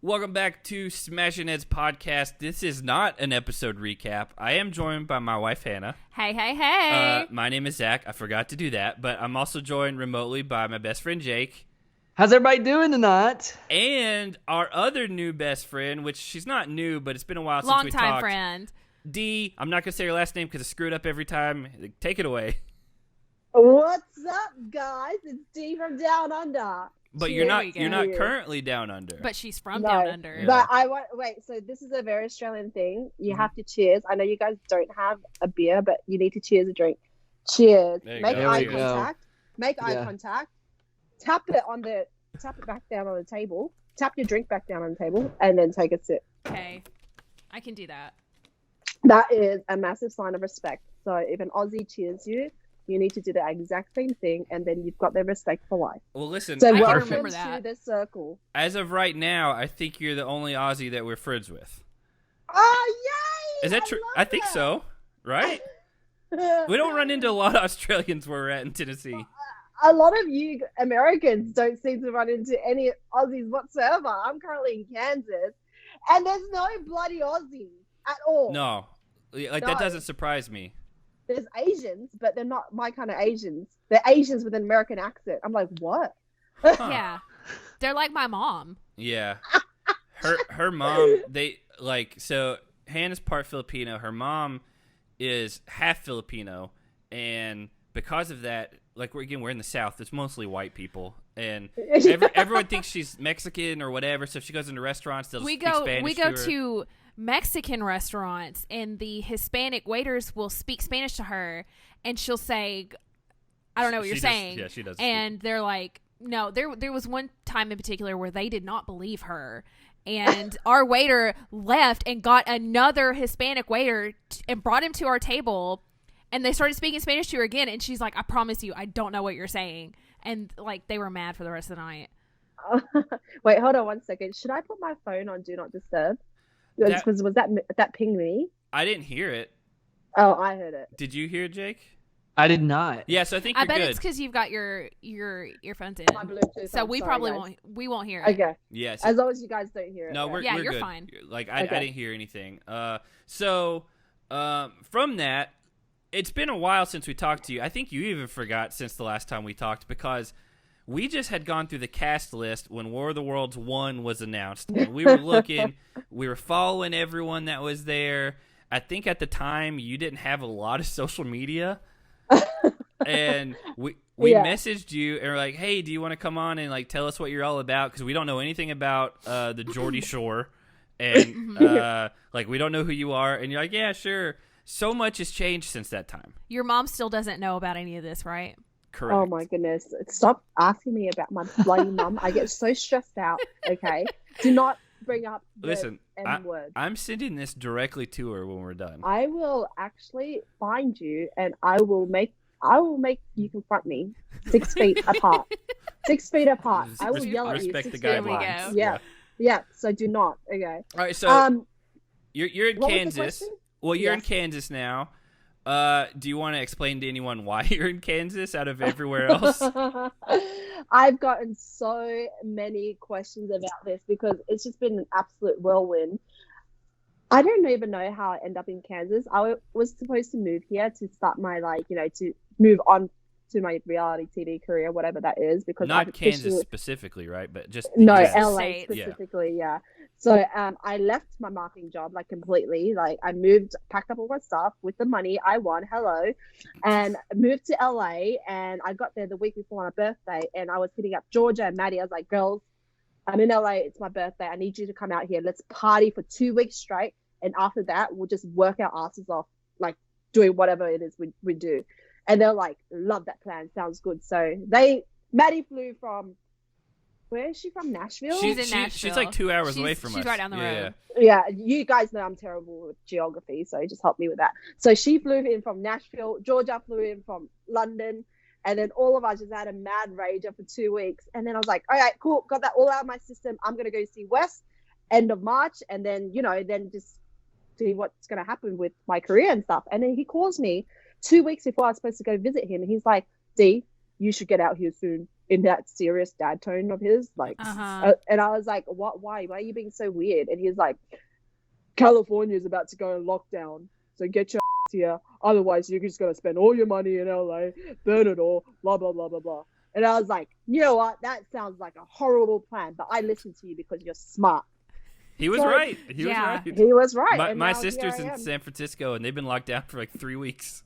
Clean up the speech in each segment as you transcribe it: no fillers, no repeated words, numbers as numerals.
Welcome back to Smashing Heads Podcast. This is not an episode recap. I am joined by my wife, Hannah. Hey. My name is Zach. I forgot to do that, but I'm also joined remotely by my best friend, Jake. How's everybody doing tonight? And our other new best friend, which she's not new, but it's been a while since we talked. Long-time friend. D. I'm not going to say her last name because I screw it up every time. Take it away. What's up, guys? It's D from Down Under. But you're not currently down under. But she's from down under. Yeah. But wait, so this is a very Australian thing. You have to cheers. I know you guys don't have a beer, but you need to cheers a drink. Cheers. Make eye contact. Make eye contact. Tap it back down on the table. Tap your drink back down on the table and then take a sip. Okay. I can do that. That is a massive sign of respect. So if an Aussie cheers you, you need to do the exact same thing, and then you've got their respect for life. Well, listen, so I welcome remember that. to the circle. As of right now, I think you're the only Aussie that we're friends with. Oh, yay! Is that true? I think so, right? We don't run into a lot of Australians where we're at in Tennessee. A lot of you Americans don't seem to run into any Aussies whatsoever. I'm currently in Kansas, and there's no bloody Aussies at all. No, that doesn't surprise me. There's Asians, but they're not my kind of Asians. They're Asians with an American accent. I'm like, what? Huh. Yeah. They're like my mom. Yeah. Her mom, so Hannah's part Filipino. Her mom is half Filipino, and because of that, we're in the South. It's mostly white people, and everyone thinks she's Mexican or whatever. So if she goes into restaurants, they'll speak Spanish. We go to her. to Mexican restaurants, and the Hispanic waiters will speak Spanish to her, and she'll say, I don't know what you're saying. Yeah, she does. And they're like, no, there was one time in particular where they did not believe her. And our waiter left and got another Hispanic waiter and brought him to our table, and they started speaking Spanish to her again, and she's like, I promise you, I don't know what you're saying. And they were mad for the rest of the night. Wait, hold on one second. Should I put my phone on Do Not Disturb? Was that ping me? I didn't hear it. Oh, I heard it. Did you hear it, Jake? I did not. Yeah, so I think you're bet good. it's because you've got your earphones in. My Bluetooth. So we probably won't hear it. Okay. Yes. As long as you guys don't hear it. No, we're you're good. fine. I didn't hear anything. So from that, it's been a while since we talked to you. I think you even forgot since the last time we talked because we just had gone through the cast list when War of the Worlds 1 was announced. And we were looking, we were following everyone that was there. I think at the time you didn't have a lot of social media. And we messaged you and were like, hey, do you want to come on and tell us what you're all about? Because we don't know anything about the Geordie Shore. And we don't know who you are. And you're like, yeah, sure. So much has changed since that time. Your mom still doesn't know about any of this, right? Correct. Oh my goodness. Stop asking me about my bloody mum. I get so stressed out, okay? Do not bring up the M-word. I'm sending this directly to her when we're done. I will actually find you and I will make you confront me 6 feet apart. 6 feet apart. I will yell at you. Respect the 6 feet apart. guidelines. Yeah. So do not. Okay. All right. So you're in what was the Kansas. question? Well, you're in Kansas now. Do you want to explain to anyone why you're in Kansas out of everywhere else? I've gotten so many questions about this because it's just been an absolute whirlwind. I don't even know how I end up in Kansas. I was supposed to move here to start my to move on to my reality TV career, whatever that is. Because not Kansas specifically, right? But just LA specifically, yeah. So I left my marketing job completely. I moved, packed up all my stuff with the money I won. Hello, and moved to LA. And I got there the week before my birthday, and I was hitting up Georgia and Maddie. I was like, girls, I'm in LA. It's my birthday. I need you to come out here. Let's party for 2 weeks straight. And after that, we'll just work our asses off, doing whatever it is we do. And they're like, love that plan. Sounds good. So Maddie flew from, where is she from? Nashville? She's in Nashville. She's 2 hours away from us. She's right down the road. Yeah, you guys know I'm terrible with geography, so just help me with that. So she flew in from Nashville. Georgia flew in from London. And then all of us just had a mad rager for 2 weeks. And then I was like, all right, cool. Got that all out of my system. I'm going to go see Wes end of March. And then, then just see what's going to happen with my career and stuff. And then he calls me 2 weeks before I was supposed to go visit him. And he's like, D, you should get out here soon. in that serious dad tone of his, like, Uh-huh. and I was like, what? Why are you being so weird? And he's like, California's about to go in lockdown, so get your here. Otherwise, you're just gonna spend all your money in LA, burn it all, blah blah blah blah blah. And I was like, you know what? That sounds like a horrible plan, but I listened to you because you're smart. He was So- right. He was Yeah. right. He was right. My, and my now sister's here I in am. San Francisco, and they've been locked down for like 3 weeks.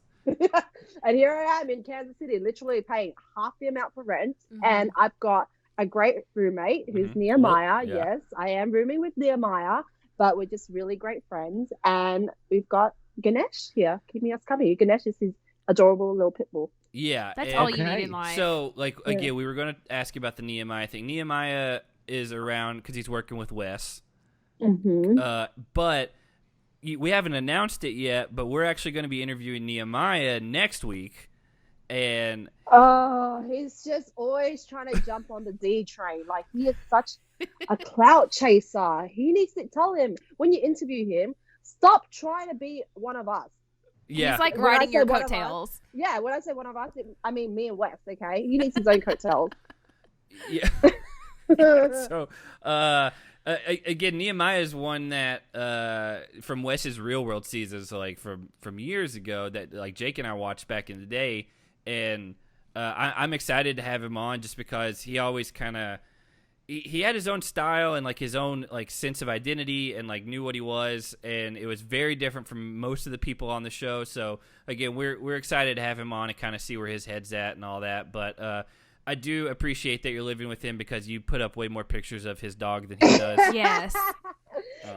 And here I am in Kansas City, literally paying half the amount for rent. Mhm. And I've got a great roommate who's Mhm. Nehemiah. Yeah. Yes, I am rooming with Nehemiah, but we're just really great friends. And we've got Ganesh here keeping us company. Ganesh is his adorable little pit bull. Yeah. That's and- all you need Okay. in life. So, like, Yeah. again, we were going to ask you about the Nehemiah thing. Nehemiah is around because he's working with Wes. Mm-hmm. But we haven't announced it yet, but we're actually going to be interviewing Nehemiah next week. And Oh, he's just always trying to jump on the D train. Like, he is such a clout chaser. He needs to tell him when you interview him, stop trying to be one of us. yeah. He's like When I riding say your one of us- coattails. Yeah, when I say one of us, I mean me and Wes, okay? He needs his own coattails. yeah. So, again, Nehemiah is one that from Wes's Real World seasons, so like from years ago, that like Jake and I watched back in the day, and I'm excited to have him on just because he always kind of he had his own style and like his own like sense of identity and like knew what he was, and it was very different from most of the people on the show. So again, we're excited to have him on and kind of see where his head's at and all that, but. I do appreciate that you're living with him because you put up way more pictures of his dog than he does. Yes.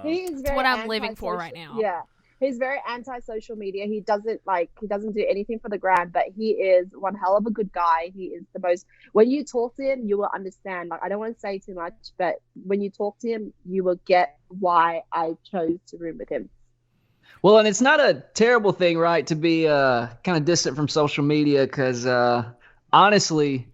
He's It's what I'm living for right now. Yeah, he's very anti-social media. He doesn't do anything for the gram, but he is one hell of a good guy. He is the most. When you talk to him, you will understand. Like, I don't want to say too much, but when you talk to him, you will get why I chose to room with him. Well, and it's not a terrible thing, right, to be kind of distant from social media because honestly,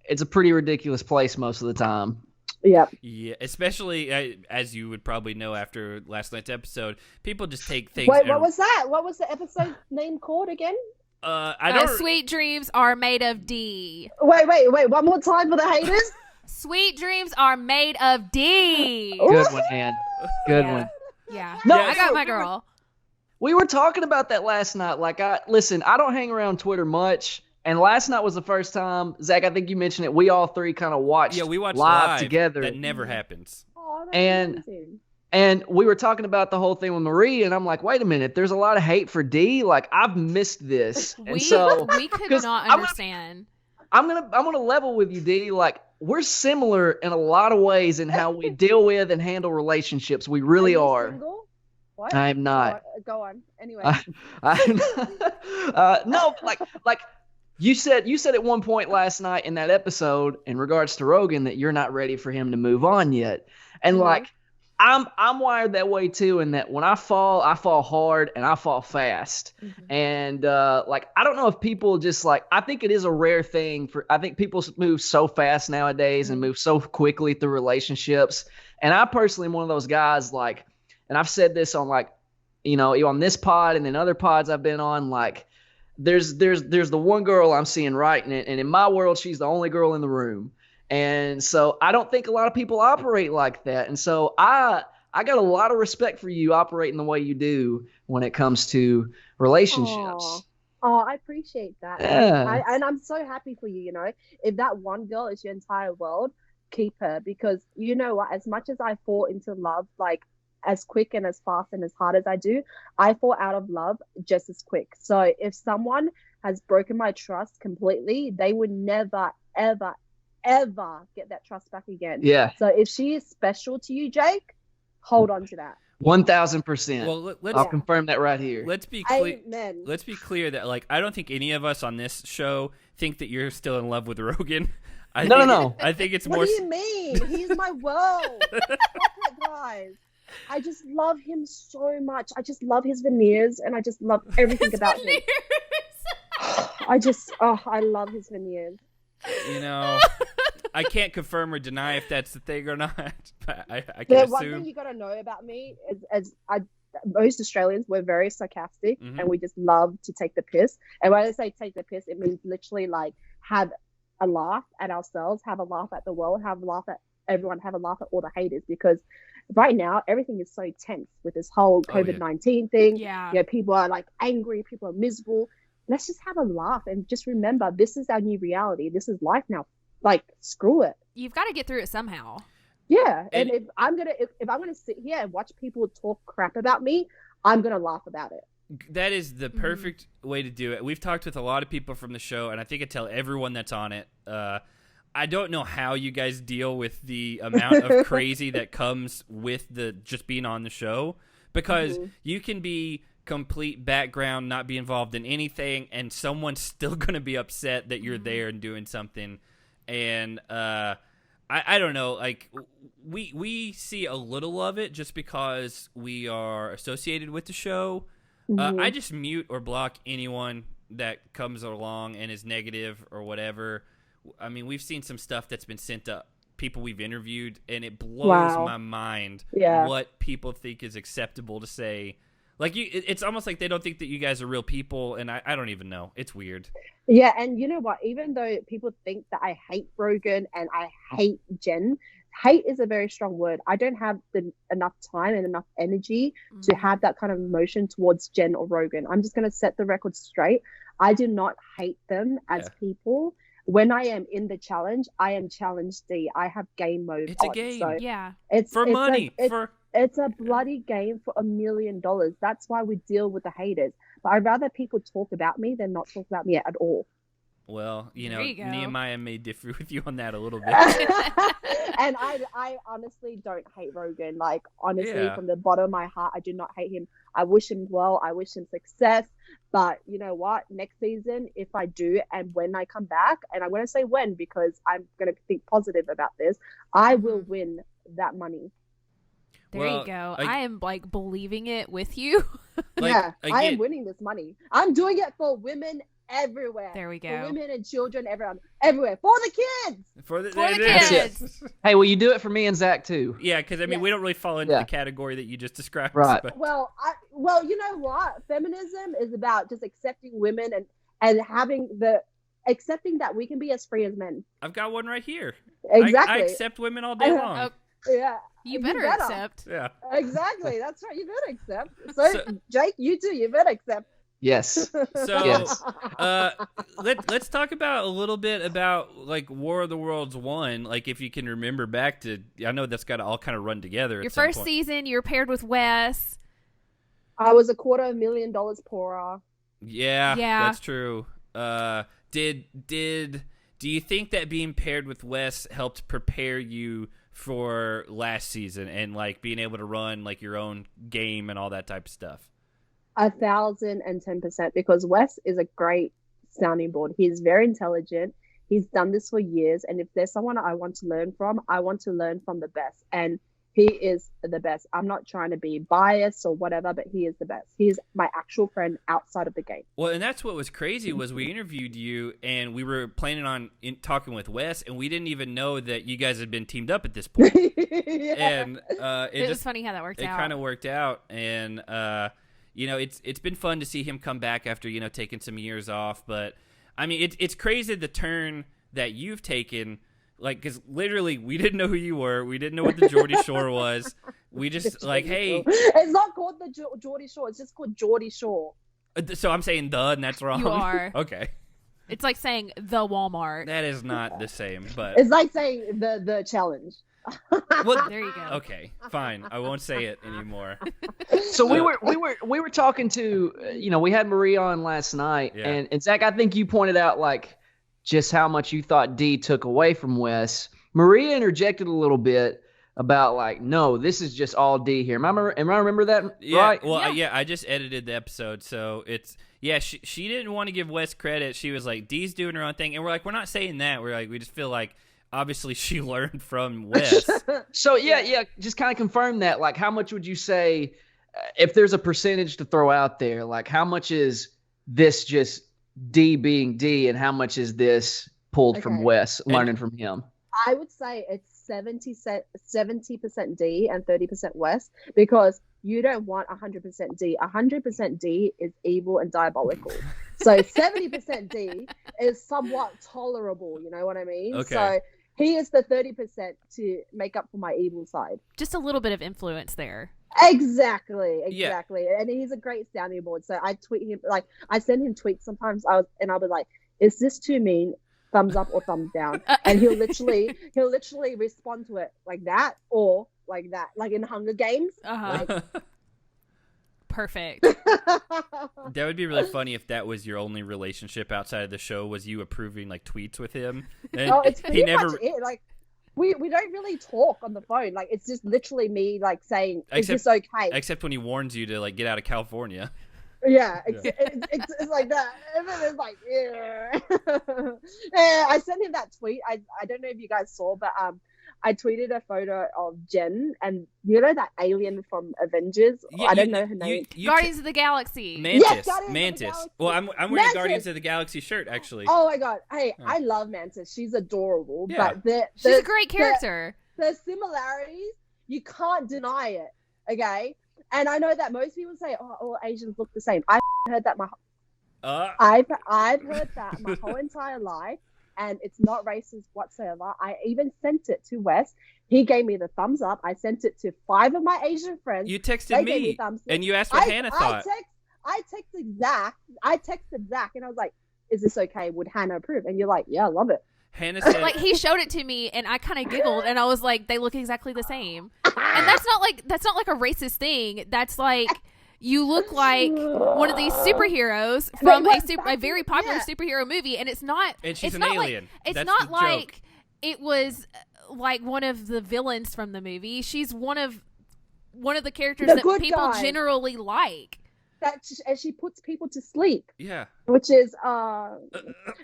it's a pretty ridiculous place most of the time. Yeah. Yeah, especially as you would probably know after last night's episode, people just take things. Wait, and, what was that? What was the episode name called again? I don't. Sweet dreams are made of D. Wait. One more time for the haters. Sweet dreams are made of D. Good one, Ann. Good Yeah. one. Yeah. No, I got my girl. We were talking about that last night. Like, I don't hang around Twitter much. And last night was the first time, Zach, I think you mentioned it, we all three kind of watched, Yeah, we watched live together. That never happens. Oh, that's And- amazing. And we were talking about the whole thing with Merrie, and I'm like, wait a minute, there's a lot of hate for D. Like, I've missed this. And We so we could 'cause not I'm gonna- understand. I'm gonna level with you, D. Like, we're similar in a lot of ways in how we deal with and handle relationships. We really you are. Single? What? I'm not. Go on. Anyway. No, like you said at one point last night in that episode in regards to Rogan that you're not ready for him to move on yet. And Mhm. like I'm wired that way too, in that when I fall hard and I fall fast. And like I don't know if people just like, I think it is a rare thing I think people move so fast nowadays and move so quickly through relationships. And I personally am one of those guys, like, and I've said this on like, you know, on this pod and in other pods I've been on, like there's the one girl I'm seeing right in it, and in my world she's the only girl in the room. And so I don't think a lot of people operate like that. And so I got a lot of respect for you operating the way you do when it comes to relationships. Oh, I appreciate that. Yeah. And I'm so happy for you, you know. If that one girl is your entire world, keep her, because you know what, as much as I fall into love, like as quick and as fast and as hard as I do, I fall out of love just as quick. So if someone has broken my trust completely, they would never, ever, ever get that trust back again. Yeah. So if she is special to you, Jake, hold on to that. 1000%. Well, I'll confirm that right here. let's be clear. Amen. Let's be clear that like I don't think any of us on this show think that you're still in love with Rogan. No. I think it's What more. do you mean? He's my world. Stop it, guys. I just love him so much. I just love his veneers, and I just love everything about him. I love his veneers. You know, I can't confirm or deny if that's the thing or not. But I The can one thing assume. you got to know about me is most Australians, we're very sarcastic, Mhm. and we just love to take the piss. And when I say take the piss, it means literally like have a laugh at ourselves, have a laugh at the world, have a laugh at everyone, have a laugh at all the haters, because right now everything is so tense with this whole COVID-19 thing. Yeah. People are like angry, people are miserable. Let's just have a laugh and just remember, this is our new reality. This is life now. Like, screw it. You've got to get through it somehow. Yeah. And if I'm gonna sit here and watch people talk crap about me, I'm gonna laugh about it. That is the perfect way to do it. We've talked with a lot of people from the show, and I think I tell everyone that's on it. I don't know how you guys deal with the amount of crazy that comes with the just being on the show, because you can be complete background, not be involved in anything, and someone's still going to be upset that you're there and doing something. And I don't know, like we see a little of it just because we are associated with the show. I just mute or block anyone that comes along and is negative or whatever. I mean, we've seen some stuff that's been sent to people we've interviewed, and it blows my mind what people think is acceptable to say. Like, it's almost like they don't think that you guys are real people, and I don't even know. It's weird. Yeah, and you know what? Even though people think that I hate Rogan and I hate Jen, hate is a very strong word. I don't have enough time and enough energy to have that kind of emotion towards Jen or Rogan. I'm just going to set the record straight. I do not hate them as people. When I am in the challenge, I am challenge D. I have game mode. It's a game. So it's for money. It's a bloody game for $1 million. That's why we deal with the haters. But I'd rather people talk about me than not talk about me at all. Well, you know, Nehemiah may differ with you on that a little bit. And I honestly don't hate Rogan. Like, honestly, from the bottom of my heart, I do not hate him. I wish him well. I wish him success. But you know what? Next season, if I do, and when I come back, and I'm going to say when, because I'm going to think positive about this, I will win that money. There you go. I am like believing it with you. I am winning this money. I'm doing it for women everywhere. There we go. For women and children, everywhere. For the kids. For the kids. Hey, will you do it for me and Zach too? Yeah, because I mean, we don't really fall into the category that you just described. Right. But... Well, you know what? Feminism is about just accepting women and having accepting that we can be as free as men. I've got one right here. Exactly. I accept women all day long. Yeah. You better accept. Yeah. Exactly. That's right. You better accept. So Jake, you too. You better accept. Yes. So, let's talk about a little bit about like War of the Worlds 1. Like, if you can remember back to, I know that's got to all kind of run together. Your first season, you were paired with Wes. I was $250,000 poorer. Yeah, that's true. Do you think that being paired with Wes helped prepare you for last season and like being able to run like your own game and all that type of stuff? 1,010%, because Wes is a great sounding board. He's very intelligent. He's done this for years, and if there's someone I want to learn from, I want to learn from the best, and he is the best. I'm not trying to be biased or whatever, but he is the best. He is my actual friend outside of the game. Well, and that's what was crazy was we interviewed you, and we were planning on talking with Wes, and we didn't even know that you guys had been teamed up at this point. And it was funny how that worked out. It kind of worked out, and you know, it's been fun to see him come back after, you know, taking some years off. But I mean, it's crazy the turn that you've taken. Like, because literally, we didn't know who you were. We didn't know what the Geordie Shore was. We just like, hey, it's not called the Geordie Shore. It's just called Geordie Shore. So I'm saying and that's wrong. You are. Okay. It's like saying the Walmart. That is not the same, but it's like saying the challenge. Well, there you go. Okay, fine. I won't say it anymore. So we were talking to, you know, we had Merrie on last night, and Zach, I think you pointed out like just how much you thought D took away from Wes. Merrie interjected a little bit about like, no, this is just all D here. Am I remember that right? Well, I just edited the episode, so it's she didn't want to give Wes credit. She was like, D's doing her own thing, and we're like, we're not saying that. We're like, we just feel like obviously she learned from Wes. So just kind of confirm that. Like, how much would you say, if there's a percentage to throw out there, like how much is this just D being D, and how much is this pulled from Wes, learning from him? I would say it's 70% D and 30% Wes, because you don't want 100% D. 100% D is evil and diabolical. So 70% D is somewhat tolerable. You know what I mean? Okay. So he is the 30% to make up for my evil side. Just a little bit of influence there. Exactly. Yeah. And he's a great sounding board. So I tweet him, like I send him tweets sometimes. I'll be like, "Is this too mean? Thumbs up or thumbs down?" And he'll literally respond to it like that or like that, like in Hunger Games. Like, perfect. That would be really funny if that was your only relationship outside of the show, was you approving like tweets with him. And it's pretty much it. Like we don't really talk on the phone. Like it's just literally me like saying, "Is this okay?" Except when he warns you to like get out of California. Yeah, it's like that. And then it's like, yeah. Yeah, I sent him that tweet. I don't know if you guys saw, but I tweeted a photo of Jen, and you know that alien from Avengers? Yeah, I don't know her name. Guardians of the Galaxy. Mantis. Yes, Guardians of the Mantis. Galaxy. Well, I'm wearing Mantis. a Guardians of the Galaxy shirt, actually. Oh my god. Hey, I love Mantis. She's adorable. Yeah. But She's a great character. The similarities, you can't deny it. Okay? And I know that most people say, "Oh, all Asians look the same." I've heard that I've heard that my whole entire life, and it's not racist whatsoever. I even sent it to Wes. He gave me the thumbs up. I sent it to 5 of my Asian friends. You texted me, and you asked what Hannah thought. I texted Zach, and I was like, "Is this okay? Would Hannah approve?" And you're like, "Yeah, I love it." Hannah said, like he showed it to me, and I kind of giggled, and I was like, "They look exactly the same." And that's not like a racist thing. That's like, you look like one of these superheroes from a very popular superhero movie, and it's not. And she's it's an not alien. Like, it's That's not the like joke. it was like one of the villains from the movie. She's one of the characters The that good people guy. generally like. And she puts people to sleep. Yeah. Which is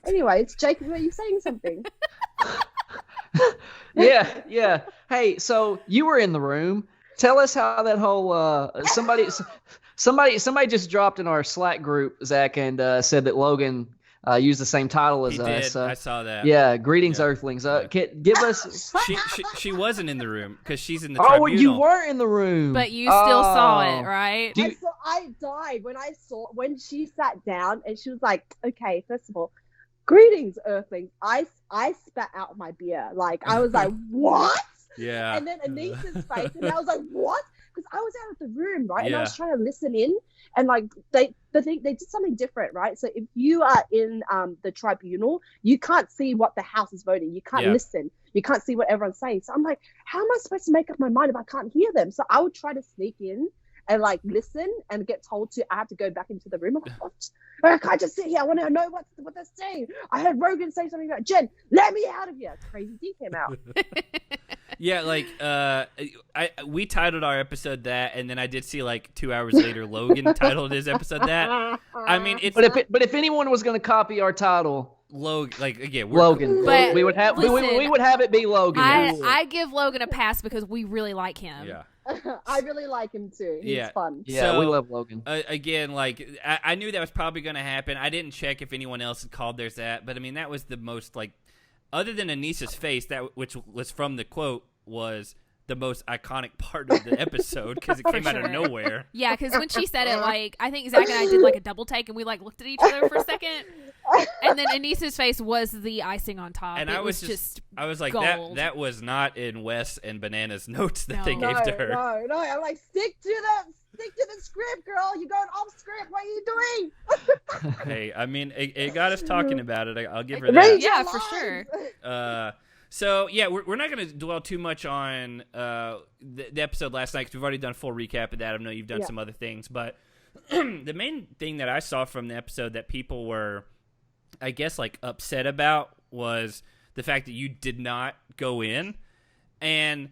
anyways, Jacob, were you saying something? Yeah. Hey, so you were in the room. Tell us how that whole somebody just dropped in our Slack group, Zach, and said that Logan used the same title as He us. did. I saw that. Yeah, greetings, Yeah. Earthlings. Give us. She wasn't in the room because she's in the Oh, tribunal. you weren't in the room. But you still saw it, right? I died when she sat down and she was like, "Okay, first of all, greetings, Earthlings." I spat out my beer. Like I was like, "What?" Yeah. And then Anissa's face, and I was like, "What?" Because I was out of the room, right? And I Yeah. was trying to listen in, and like they did something different, right? So if you are in the tribunal, you can't see what the House is voting. You can't listen. You can't see what everyone's saying. So I'm like, how am I supposed to make up my mind if I can't hear them? So I would try to sneak in and like listen and get told I have to go back into the room. I'm like, what? I can't just sit here. I want to know what they're saying. I heard Rogan say something about Jen. Let me out of here. Crazy D came out. Yeah, like we titled our episode that, and then I did see like 2 hours later Logan titled his episode that. I mean, it's But if anyone was going to copy our title, Logan. Like again, Logan. But we would have it be Logan. I give Logan a pass because we really like him. Yeah. I really like him too. He's fun. Yeah, So, we love Logan. Again, like I knew that was probably going to happen. I didn't check if anyone else had called theirs that, but I mean that was the most like, other than Anissa's face, that which was from the quote, was the most iconic part of the episode because it came out of nowhere. Yeah, because when she said it, like I think Zach and I did like a double take, and we like looked at each other for a second, and then Anissa's face was the icing on top. And it I was like, gold. that was not in Wes and Banana's notes that No. they gave to her. No. I'm like, stick to the script, girl. You're going off script. What are you doing? Hey, I mean, it got us talking about it. I'll give her Read that. Yeah, your for lines. sure. So yeah, we're not going to dwell too much on the episode last night because we've already done a full recap of that. I know you've done some other things, but the main thing that I saw from the episode that people were, I guess, like upset about was the fact that you did not go in. And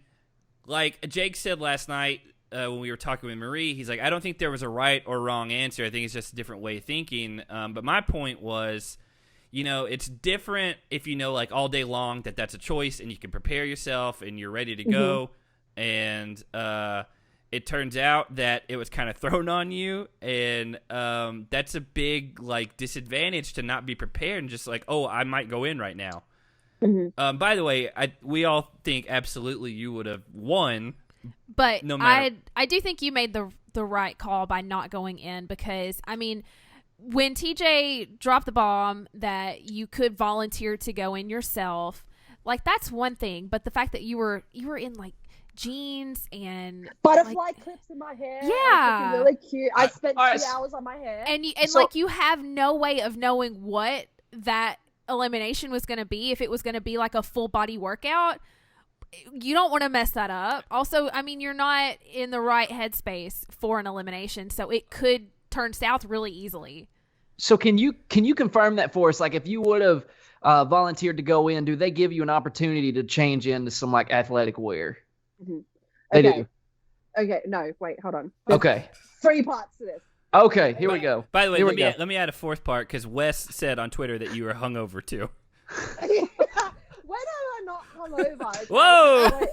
like Jake said last night when we were talking with Merrie, he's like, I don't think there was a right or wrong answer. I think it's just a different way of thinking. But my point was, you know, it's different if you know, like, all day long that that's a choice and you can prepare yourself and you're ready to go. And it turns out that it was kind of thrown on you. And that's a big, like, disadvantage to not be prepared and just like, oh, I might go in right now. By the way, we all think absolutely you would have won. But no matter. I do think you made the right call by not going in because, I mean, when TJ dropped the bomb that you could volunteer to go in yourself, like that's one thing, but the fact that you were in like jeans and butterfly clips in my hair, yeah, really cute. I spent 2 hours on my hair, and like you have no way of knowing what that elimination was going to be. If it was going to be like a full body workout, you don't want to mess that up. Also, I mean, you're not in the right headspace for an elimination, so it could turn south really easily. So can you confirm that for us? Like, if you would have volunteered to go in, do they give you an opportunity to change into some like athletic wear? Mm-hmm. They do. Okay, no, wait, hold on. There's 3 parts to this. Okay, here we go. By the way, let me add a 4th part, because Wes said on Twitter that you were hungover too. When am I not hungover? Okay. Whoa!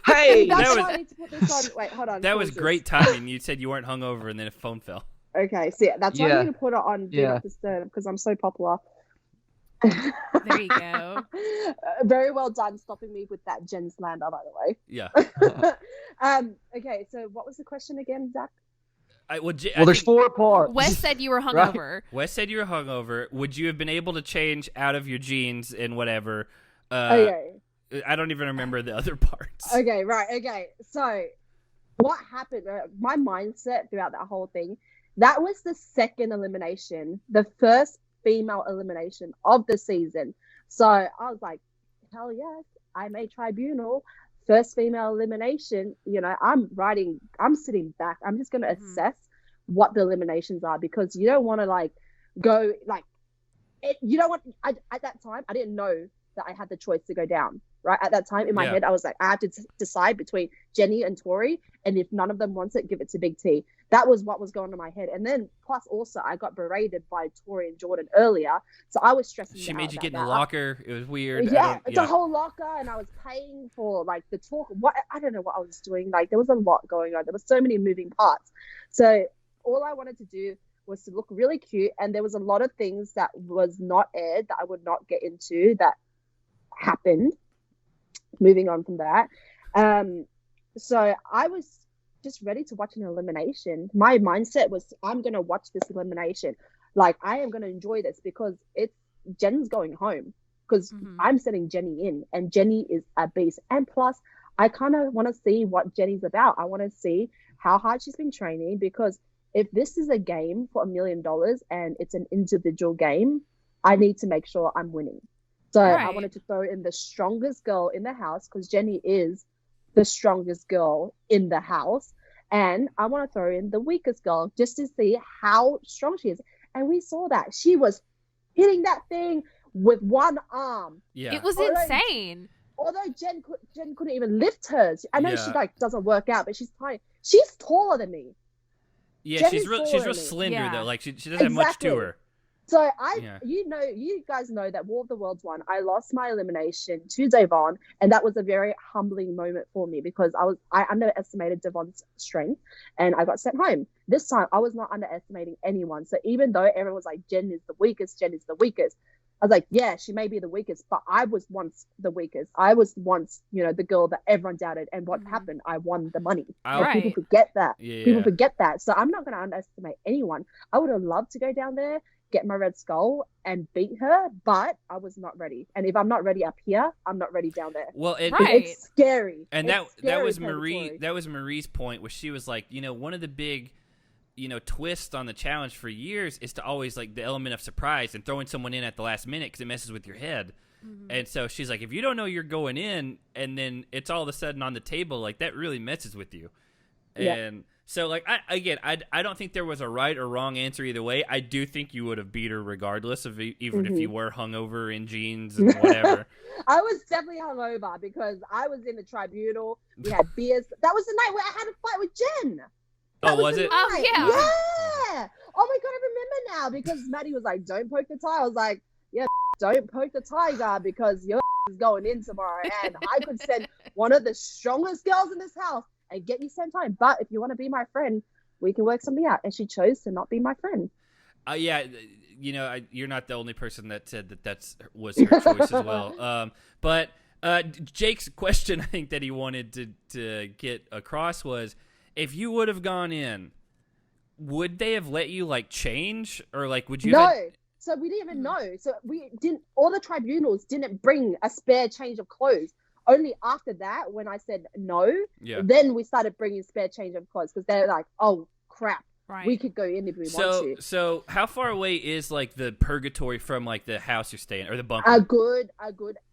Hey, that's why I need to put this on. Wait, hold on. That was great timing. You said you weren't hungover, and then a phone fell. Okay, so that's why I need to put it on Do Not Disturb, because I'm so popular. There you go. Very well done stopping me with that Jen slander, by the way. Yeah. Okay, so what was the question again, Zach? There's 4 parts. Wes said you were hungover. Right. Wes said you were hungover. Would you have been able to change out of your jeans and whatever? Okay. I don't even remember the other parts. Okay, right. Okay, so what happened? My mindset throughout that whole thing, that was the 2nd elimination, the first female elimination of the season. So I was like, hell yes, I'm a tribunal. First female elimination, you know, I'm sitting back. I'm just going to assess what the eliminations are, because you don't want to like go like it. You don't want, at that time, I didn't know that I had the choice to go down. Right at that time in my head, I was like, I have to decide between Jeyyy and Tori, and if none of them wants it, give it to Big T. That was what was going on in my head. And then plus also I got berated by Tori and Jordyn earlier, so I was stressing. She made you get in the locker. It was weird. Yeah, it's a whole locker, and I was paying for like the talk. What I don't know what I was doing. Like there was a lot going on. There was so many moving parts. So all I wanted to do was to look really cute, and there was a lot of things that was not aired that I would not get into that happened. Moving on from that. So I was just ready to watch an elimination. My mindset was, I'm going to watch this elimination. Like, I am going to enjoy this because Jen's going home, because I'm sending Jeyyy in, and Jeyyy is a beast. And plus, I kind of want to see what Jenny's about. I want to see how hard she's been training, because if this is a game for $1 million and it's an individual game, I need to make sure I'm winning. So I wanted to throw in the strongest girl in the house, because Jeyyy is the strongest girl in the house. And I want to throw in the weakest girl just to see how strong she is. And we saw that. She was hitting that thing with one arm. Yeah. It was insane. Although Jen couldn't even lift hers. I know she like doesn't work out, but she's tiny. She's taller than me. Yeah, she's real slender though. Like she doesn't have much to her. So you guys know that War of the Worlds won. I lost my elimination to Devon, and that was a very humbling moment for me, because I underestimated Devon's strength and I got sent home. This time I was not underestimating anyone. So even though everyone was like, Jen is the weakest, I was like, yeah, she may be the weakest, but I was once the weakest. I was once, the girl that everyone doubted. And what happened? I won the money. People forget that. Yeah. People forget that. So I'm not going to underestimate anyone. I would have loved to go down there, get my red skull and beat her, but I was not ready. And if I'm not ready up here, I'm not ready down there. Well, it's scary. And that was Merrie. That was Marie's point, where she was like, one of the big, twist on the challenge for years is to always like the element of surprise and throwing someone in at the last minute, because it messes with your head. And so she's like, if you don't know you're going in and then it's all of a sudden on the table, like that really messes with you. And so like I don't think there was a right or wrong answer either way. I do think you would have beat her regardless of even if you were hungover in jeans and whatever. I was definitely hungover because I was in the tribunal. We had beers. That was the night where I had a fight with Jen. Was it? Oh, yeah. Yeah. Oh, my God, I remember now, because Maddie was like, don't poke the tie. I was like, yeah, don't poke the tiger, because your is going in tomorrow. And I could send one of the strongest girls in this house and get you sent home. But if you want to be my friend, we can work something out. And she chose to not be my friend. Yeah, you're not the only person that said that was her choice as well. But Jake's question, I think, that he wanted to get across was, if you would have gone in, would they have let you like change, or like would you? No. So we didn't even know. So we didn't. All the tribunals didn't bring a spare change of clothes. Only after that, when I said no, then we started bringing spare change of clothes because they're like, "Oh crap, we could go in if we want to." So how far away is like the purgatory from like the house you're staying or the bunker? A good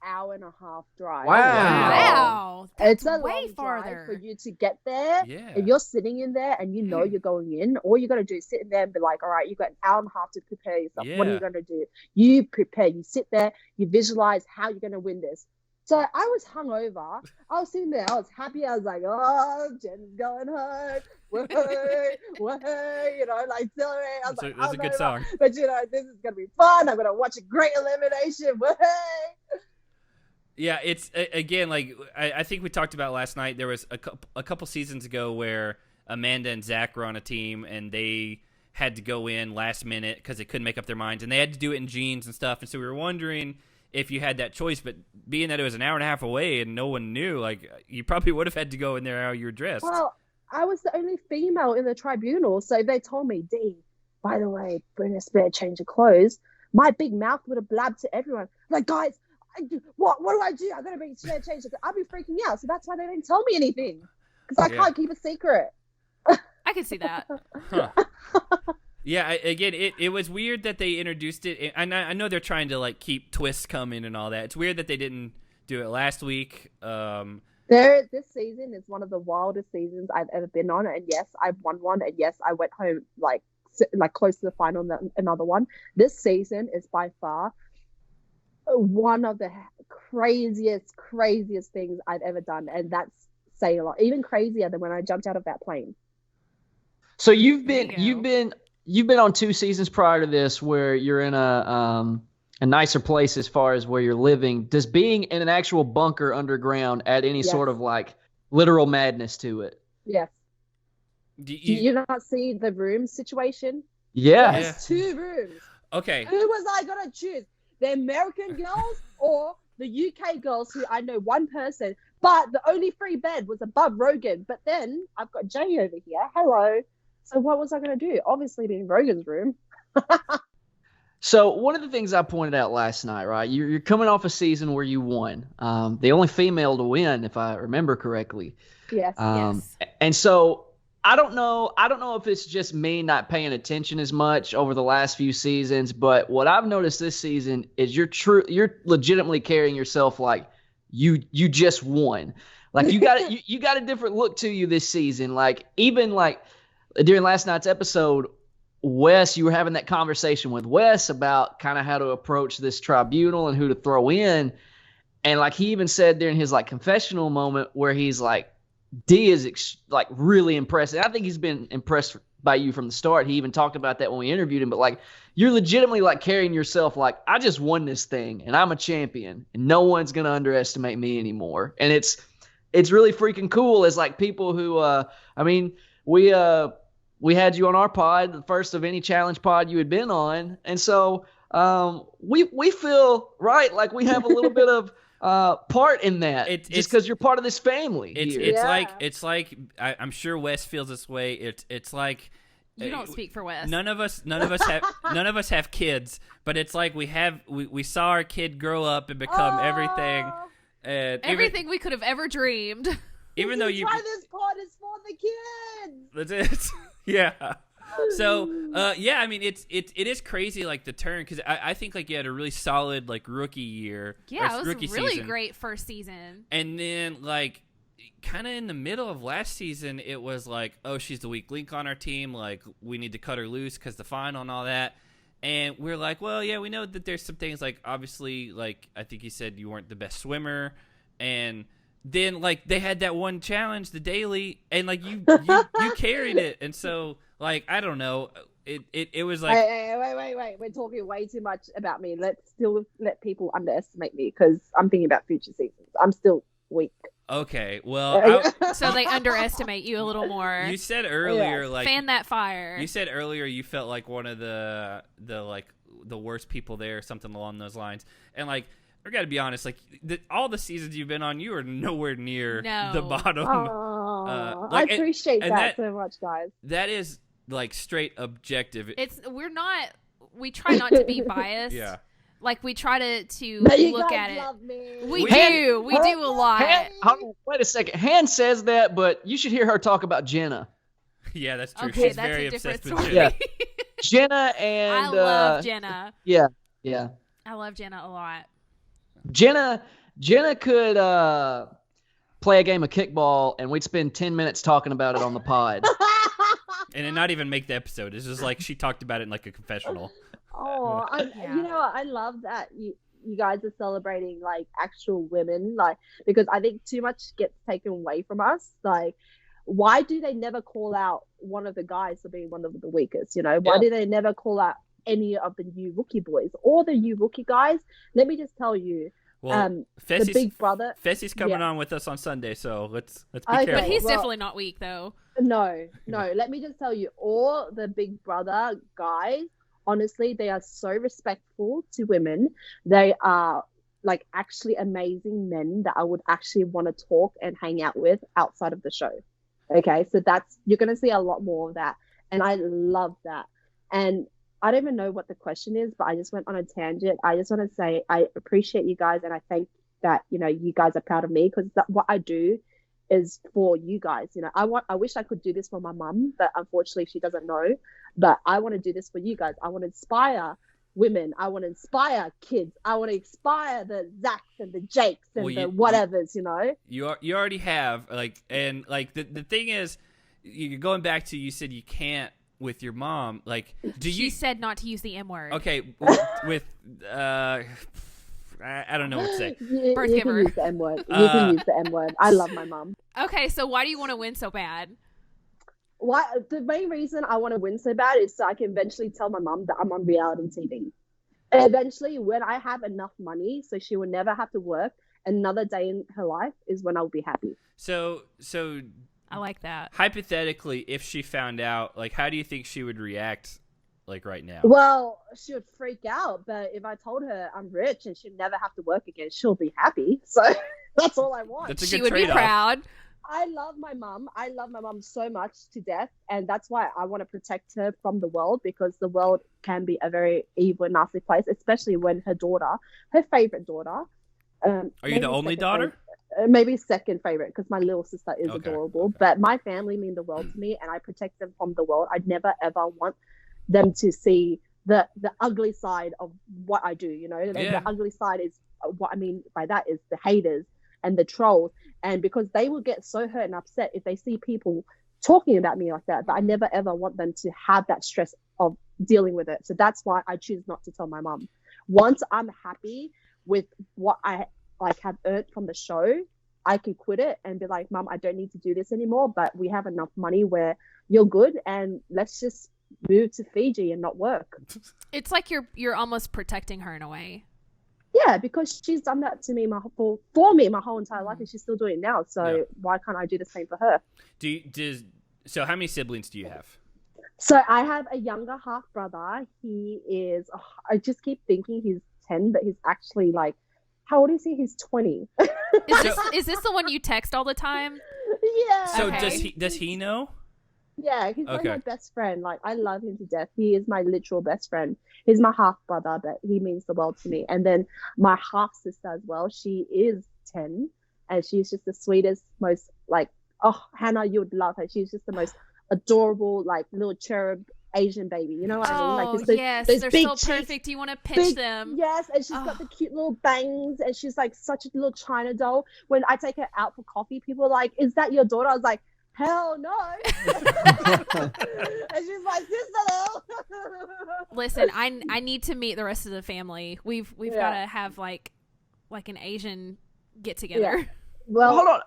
hour and a half drive. Wow. That's it's a way long farther drive for you to get there. Yeah. If you're sitting in there and you know you're going in, all you got to do is sit in there and be like, all right, you've got an hour and a half to prepare yourself. What are you going to do? You prepare. You sit there. You visualize how you're going to win this. So I was hungover. I was sitting there. I was happy. I was like, oh, Jen's going home. Woohoo, woohoo, you know, like celebrate. I was like, that's a good song. But, you know, this is going to be fun. I'm going to watch a great elimination. Woohoo. Yeah, it's, again, like, I think we talked about last night. There was a couple seasons ago where Amanda and Zach were on a team, and they had to go in last minute because they couldn't make up their minds. And they had to do it in jeans and stuff. And so we were wondering if you had that choice, but being that it was an hour and a half away and no one knew, like, you probably would have had to go in there how you were dressed. Well, I was the only female in the tribunal, so they told me, D, by the way, bring a spare change of clothes. My big mouth would have blabbed to everyone. Like, guys, what do I do? I got to bring a spare change of clothes. I'll be freaking out, so that's why they didn't tell me anything, because I can't keep a secret. I can see that. Huh. Yeah, again, it was weird that they introduced it. And I know they're trying to like keep twists coming and all that. It's weird that they didn't do it last week. This season is one of the wildest seasons I've ever been on, and yes, I've won one, and yes, I went home like close to the final in another one. This season is by far one of the craziest things I've ever done, and that's saying a lot. Even crazier than when I jumped out of that plane. So you've been on 2 seasons prior to this where you're in a nicer place as far as where you're living. Does being in an actual bunker underground add any sort of like literal madness to it? Yes. Do you not see the room situation? Yeah. There's 2 rooms. Okay. Who was I going to choose? The American girls or the UK girls, who I know one person, but the only free bed was above Rogan. But then I've got Jeyyy over here. Hello. So what was I going to do? Obviously be in Rogan's room. So one of the things I pointed out last night, right? You're coming off a season where you won. The only female to win, if I remember correctly. Yes. Yes. And so I don't know if it's just me not paying attention as much over the last few seasons, but what I've noticed this season is you're legitimately carrying yourself like you just won. Like you got you got a different look to you this season. Like even like during last night's episode, Wes, you were having that conversation with Wes about kind of how to approach this tribunal and who to throw in. And like he even said during his like confessional moment where he's like, D is like really impressed. And I think he's been impressed by you from the start. He even talked about that when we interviewed him. But like you're legitimately like carrying yourself like, I just won this thing and I'm a champion and no one's going to underestimate me anymore. And it's really freaking cool as like people who we had you on our pod, the first of any challenge pod you had been on. And so we feel right like we have a little bit of part in that just because you're part of this family. It's like I'm sure Wes feels this way. It's like you don't speak for Wes. None of us have kids, but it's like we saw our kid grow up and become everything and everything we could have ever dreamed. Even though try this pod is for the kids. That's it. Yeah. So, I mean, it is crazy, like, the turn, because I think, like, you had a really solid, like, rookie year. Yeah, it was rookie really season. great first season. And then, like, kind of in the middle of last season, it was like, oh, she's the weak link on our team. Like, we need to cut her loose because the final and all that. And we're like, well, yeah, we know that there's some things, like, obviously, like, I think you said you weren't the best swimmer. And then, like, they had that one challenge, the daily, and, like, you carried it. And so, like, I don't know. It was like... Wait. We're talking way too much about me. Let's still let people underestimate me because I'm thinking about future seasons. I'm still weak. Okay, well... So they underestimate you a little more. You said earlier, like... Fan that fire. You said earlier you felt like one of the worst people there, something along those lines. And, like... I gotta be honest, like all the seasons you've been on, you are nowhere near the bottom. I appreciate that so much, guys. That is like straight objective. We try not to be biased. Yeah. Like we try to But you look guys at it. love me. We do a lot. Hold on, wait a second. Han says that, but you should hear her talk about Jenna. Yeah, that's true. Okay, She's that's very a different obsessed with story. Jenna. Yeah. Jenna and I love Jenna. Yeah. I love Jenna a lot. Jenna could play a game of kickball, and we'd spend 10 minutes talking about it on the pod. And then not even make the episode. It's just like she talked about it in like a confessional. Oh, you know what? I love that you guys are celebrating like actual women, like, because I think too much gets taken away from us. Like, why do they never call out one of the guys for being one of the weakest? You know, why do they never call out any of the new rookie boys or the new rookie guys? Let me just tell you, Well, the big brother. Fessie's coming on with us on Sunday, so let's be Okay, careful. But he's definitely not weak though. No. Let me just tell you, all the big brother guys, honestly, they are so respectful to women. They are like actually amazing men that I would actually want to talk and hang out with outside of the show. Okay, so you're going to see a lot more of that. And I love that. And I don't even know what the question is, but I just went on a tangent. I just want to say I appreciate you guys, and I think that, you know, you guys are proud of me, because what I do is for you guys. You know, I wish I could do this for my mum, but unfortunately she doesn't know. But I want to do this for you guys. I want to inspire women. I want to inspire kids. I want to inspire the Zachs and the Jakes and the whatevers, you know. You already have, like, and like the thing is, you're going back to, you said you can't with your mom, like, She said not to use the M word. Okay, with I don't know what to say. Birth you giver. can use the M word. You can use the M word. I love my mom. Okay, so why do you want to win so bad? Why? The main reason I want to win so bad is so I can eventually tell my mom that I'm on reality TV. And eventually, when I have enough money, so she will never have to work another day in her life, is when I'll be happy. So I like that. Hypothetically, if she found out, like, how do you think she would react, like, right now? Well, she would freak out, but if I told her I'm rich and she'd never have to work again, she'll be happy. So that's all I want. That's a She good would be trade-off. proud. I love my mom. I love my mom so much to death, and that's why I want to protect her from the world, because the world can be a very evil and nasty place, especially when her favorite daughter. Are you the only daughter? Maybe second favorite, because my little sister is Okay, adorable. okay. But my family mean the world to me, and I protect them from the world. I'd never ever want them to see the ugly side of what I do. You know, Yeah. the ugly side is what I mean by that is the haters and the trolls, and because they will get so hurt and upset if they see people talking about me like that. But I never ever want them to have that stress of dealing with it. So that's why I choose not to tell my mom. Once I'm happy with what I have earned from the show, I can quit it and be like, Mom, I don't need to do this anymore, but we have enough money where you're good, and let's just move to Fiji and not work. It's like you're almost protecting her in a way. Yeah, because she's done that to me for me my whole entire life, and she's still doing it now. So why can't I do the same for her? So how many siblings do you have? So I have a younger half brother. He is, I just keep thinking he's 10, but he's actually like, how old is he? He's 20. Is this the one you text all the time? Yeah. So Okay. does he know? Yeah, he's like Okay. my best friend. Like, I love him to death. He is my literal best friend. He's my half brother, but he means the world to me. And then my half sister as well. She is 10, and she's just the sweetest, most like, Hannah, you would love her. She's just the most adorable, like, little cherub Asian baby. You know what I mean? Like, Oh, just those- yes, those they're big so cheeks, perfect. You want to pitch big- them. Yes, and she's got the cute little bangs, and she's like such a little China doll. When I take her out for coffee, people are like, "Is that your daughter?" I was like, "Hell no!" And she's my sister though. Listen, I need to meet the rest of the family. We've Yeah. got to have like an Asian get together. Yeah. Well, Hold on.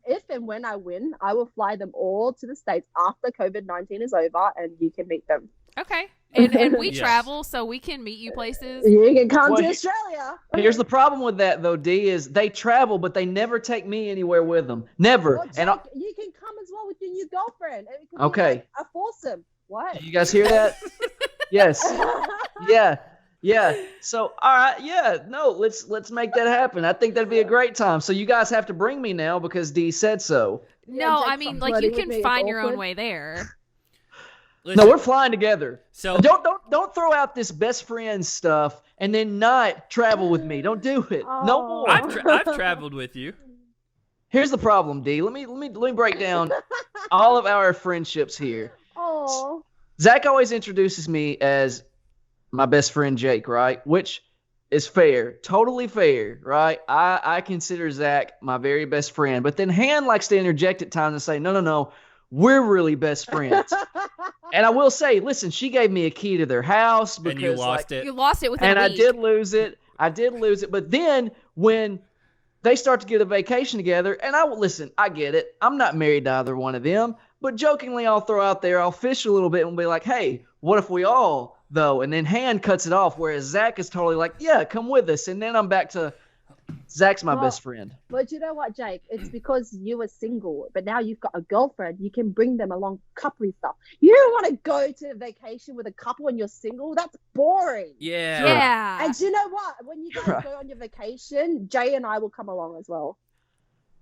If and when I win, I will fly them all to the States after COVID-19 is over, and you can meet them. Okay. And we Yes. travel, so we can meet you places. You can come Well, to Australia. Here's the problem with that, though, D, is they travel, but they never take me anywhere with them. Never. Well, And Jake, you can come as well with your new girlfriend. It could be Okay. like a foursome. What? you guys hear that? Yes. Yeah. So, all right. Yeah. No, let's make that happen. I think that'd be a great time. So you guys have to bring me now because D said so. No, Jake's I mean, not like, you flirting with can me, it's find your own awkward. way there. Listen, No, we're flying together. So don't throw out this best friend stuff and then not travel with me. Don't do it. No more. I've traveled with you. Here's the problem, D. Let me break down all of our friendships here. Oh. Zach always introduces me as my best friend Jake, right? Which is fair, totally fair, right? I consider Zach my very best friend, but then Han likes to interject at times and say, no, we're really best friends. And I will say, listen, she gave me a key to their house because And you lost it. You lost it within and a I week. did lose it. But then when they start to get a vacation together, and I get it. I'm not married to either one of them, but jokingly I'll throw out there, I'll fish a little bit and be like, hey, what if we all, though? And then Han cuts it off, whereas Zach is totally like, yeah, come with us. And then I'm back to Zach's my best friend. But you know what, Jake? It's because you were single, but now you've got a girlfriend. You can bring them along coupley stuff. You don't want to go to a vacation with a couple when you're single. That's boring. Yeah. Yeah. And you know what? When you guys go on your vacation, Jay and I will come along as well.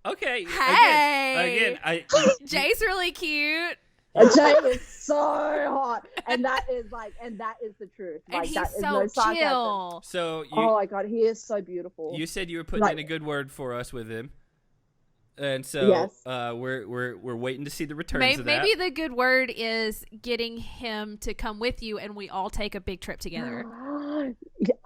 Okay. Hey. Again, Jay's really cute. And Jay is so hot, and that is the truth. And Like, he's that is so no sarcasm. chill. So Oh my god, he is so beautiful. you said you were putting in a good word for us with him. And so Yes. we're waiting to see the returns of that. Maybe the good word is getting him to come with you, and we all take a big trip together.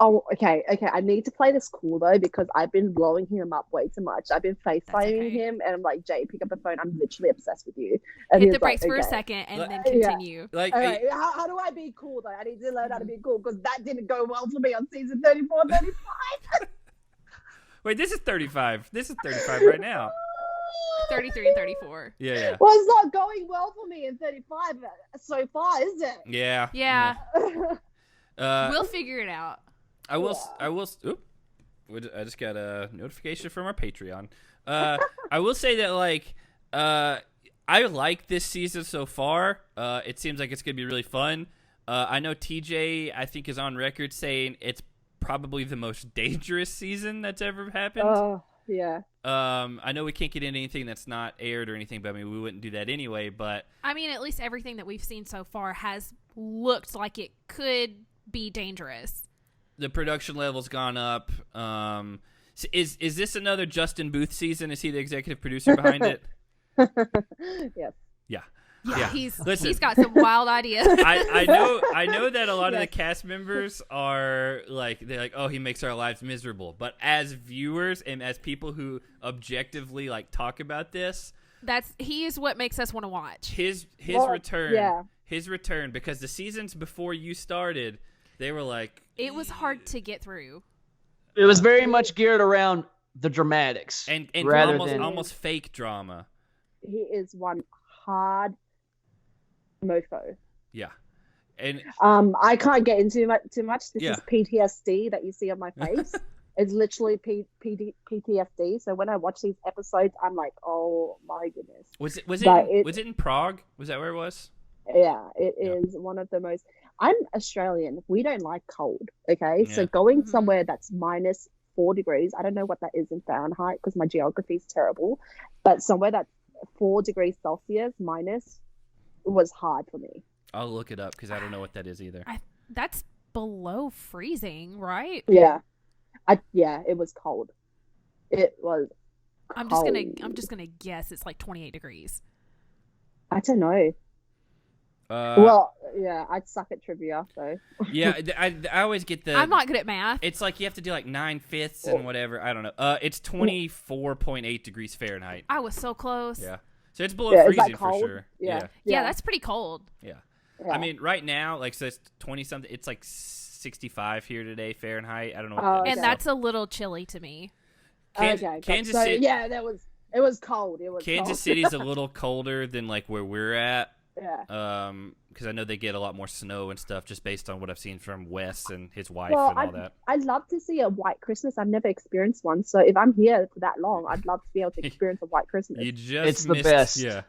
Oh, okay. I need to play this cool though because I've been blowing him up way too much. I've been FaceTiming okay. him, and I'm like, Jay, pick up the phone. I'm literally obsessed with you. And Hit he the was like, brakes for a okay. second and then Yeah. continue. Like, All right, how do I be cool though? I need to learn how to be cool because that didn't go well for me on season 34, 35. wait, this is 35. This is 35 right now. 33 and 34. Yeah. Well, it's not going well for me in 35 so far, is it? Yeah. Yeah. We'll We'll figure it out. I will. Oop! I just got a notification from our Patreon. I will say that I like this season so far. It seems like it's gonna be really fun. I know TJ, I think, is on record saying it's probably the most dangerous season that's ever happened. Oh, yeah. I know we can't get into anything that's not aired or anything, but I mean we wouldn't do that anyway. But I mean, at least everything that we've seen so far has looked like it could be dangerous. the production level's gone up. Is this another Justin Booth season? Is he the executive producer behind it? Yes. Yeah, Listen. he's got some wild ideas. I know that a lot of the cast members are they're like, oh, he makes our lives miserable. But as viewers and as people who objectively talk about this, He is what makes us want to watch. his return. Yeah. His return, because the seasons before you started, they were like, It was hard to get through. It was very much geared around the dramatics and rather than almost fake drama. He is one hard mofo. Yeah. And I can't get into too much. This Yeah. is PTSD that you see on my face. It's literally PTSD. So when I watch these episodes, I'm like, oh my goodness. was it in Prague? Was that where it was? Yeah, it Yeah. is one of the most. I'm Australian. We don't like cold. Okay, so Yeah. going somewhere that's -4 degrees. I don't know what that is in Fahrenheit because my geography is terrible. But somewhere that's 4 degrees Celsius minus was hard for me. I'll look it up because I don't know what that is either. That's below freezing, right? Yeah, it was cold. It was. I'm cold. just gonna guess it's like 28 degrees. I don't know. Well, yeah, I'd suck at trivia, so. Yeah, I always get the. I'm not good at math. It's like you have to do 9/5 and whatever. I don't know. It's 24.8 degrees Fahrenheit. I was so close. Yeah, so it's below Yeah, is that freezing for cold? sure. Yeah. Yeah, that's pretty cold. Yeah. Yeah. I mean, right now, so it's 20 something. It's 65 here today Fahrenheit. I don't know what Oh, that is. And that's a little chilly to me. Okay. Kansas so, City. yeah, it was cold. It was Kansas cold. City's a little colder than where we're at. Yeah. Because I know they get a lot more snow and stuff just based on what I've seen from Wes and his wife Well, and all that. I'd love to see a white Christmas. I've never experienced one. So if I'm here for that long, I'd love to be able to experience a white Christmas. You just It's the missed- best. Yeah.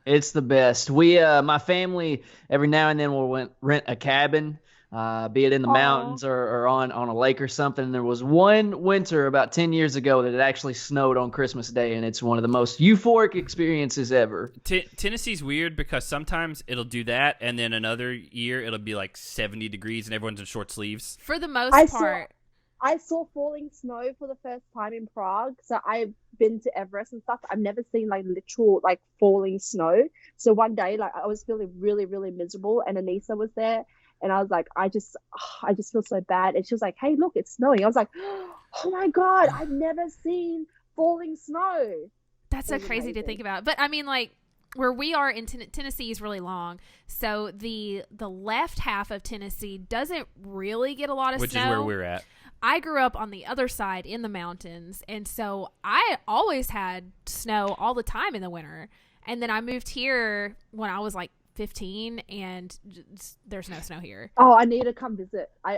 It's the best. We, my family, every now and then will rent a cabin be it in the Aw. mountains or on a lake or something. And there was one winter about 10 years ago that it actually snowed on Christmas Day, and it's one of the most euphoric experiences ever. Tennessee's weird because sometimes it'll do that, and then another year it'll be like 70 degrees and everyone's in short sleeves. For the most part. I saw falling snow for the first time in Prague. So I've been to Everest and stuff. I've never seen like literal like falling snow. So one day, like I was feeling really, really miserable, and Anissa was there, and I was like, I just feel so bad. And she was like, hey, look, it's snowing. I was like, oh my God, I've never seen falling snow. That's so crazy to think about. But I mean, like, where we are in Tennessee is really long, so the left half of Tennessee doesn't really get a lot of snow. Which is where we're at. I grew up on the other side in the mountains, and so I always had snow all the time in the winter. And then I moved here when I was like 15, and there's no snow here. Oh, I need to come visit. I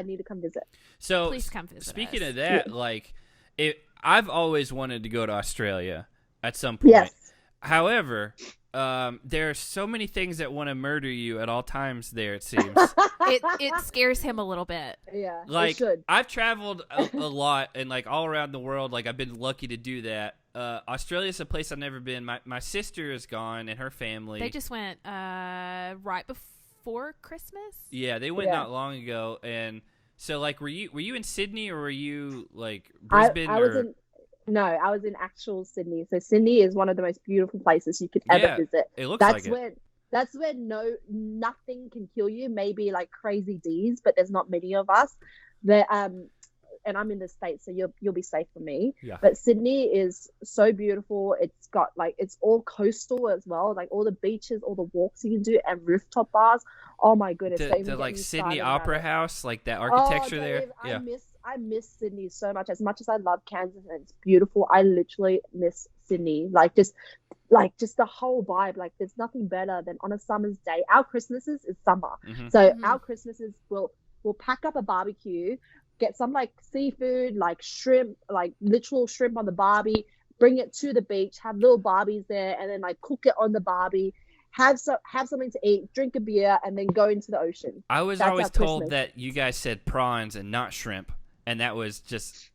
need to come visit. So please come visit. Speaking us. of that, like, I've always wanted to go to Australia at some point. Yes. However, there are so many things that want to murder you at all times there, it seems. It scares him a little bit. Yeah, like, I've traveled a lot and, like, all around the world. Like, I've been lucky to do that. Australia's a place I've never been. My sister is gone and her family. They just went right before Christmas? Yeah, they went not long ago. And so, like, were you in Sydney, or were you, like, Brisbane? No, I was in actual Sydney. So Sydney is one of the most beautiful places you could ever visit. It looks like it. That's where nothing can kill you. Maybe like crazy D's, but there's not many of us. And I'm in the States, so you'll be safe from me. Yeah. But Sydney is so beautiful. It's got like, it's all coastal as well, like all the beaches, all the walks you can do, and rooftop bars. Oh my goodness! The like Sydney Opera House, like that architecture there. Yeah. I miss Sydney so much. As much as I love Kansas and it's beautiful, I literally miss Sydney. Like just the whole vibe. Like there's nothing better than on a summer's day. Our Christmases is summer, so our Christmases we'll pack up a barbecue, get some like seafood, like shrimp, like literal shrimp on the barbie, bring it to the beach, have little barbies there, and then like cook it on the barbie. Have something to eat, drink a beer, and then go into the ocean. I was always told that you guys said prawns and not shrimp, and that was just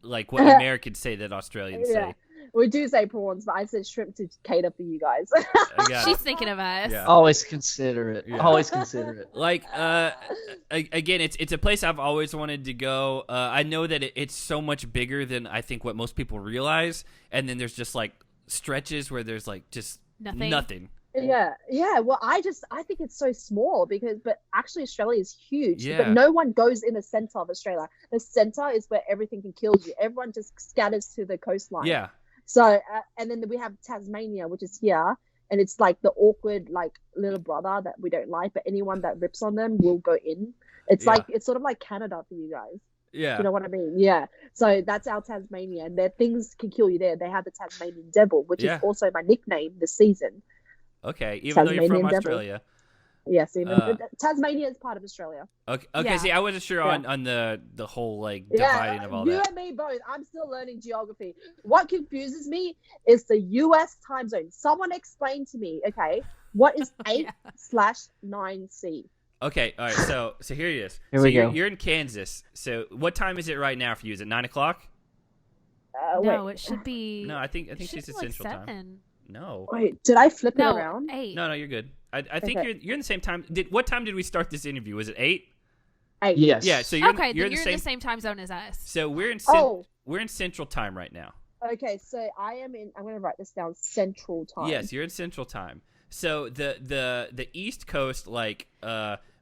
like what Americans say that Australians say. We do say prawns, but I said shrimp to cater for you guys. She's thinking of us. Yeah. Always consider it. Yeah. Always consider it. Like, again, it's a place I've always wanted to go. I know that it's so much bigger than I think what most people realize, and then there's just like stretches where there's like just nothing. Yeah. Well, I think it's so small but actually Australia is huge. Yeah. But no one goes in the center of Australia. The center is where everything can kill you. Everyone just scatters to the coastline. Yeah. So, and then we have Tasmania, which is here, and it's like the awkward, like little brother that we don't like, but anyone that rips on them will go in. It's like, it's sort of like Canada for you guys. Yeah. You know what I mean? Yeah. So that's our Tasmania, and things can kill you there. They have the Tasmanian Devil, which is also my nickname this season. Okay, even though you're from Australia. Yes, Tasmania is part of Australia. Okay. See, I wasn't sure on the whole like dividing of all that. You and me both. I'm still learning geography. What confuses me is the U.S. time zone. Someone explain to me, okay, what is 8/9C? Okay, all right. So here it is. Here we go. You're in Kansas. So what time is it right now for you? Is it 9:00? No, it should be. No, I think she's at Central 7. Time. No. Wait, did I flip it around? 8. No, you're good. I think you're in the same time. What time did we start this interview? Was it 8? 8. Yes. Yeah. So you're in the same time zone as us. So we're in Central Time right now. Okay, so I'm going to write this down. Central Time. Yes, you're in Central Time. So the East Coast, like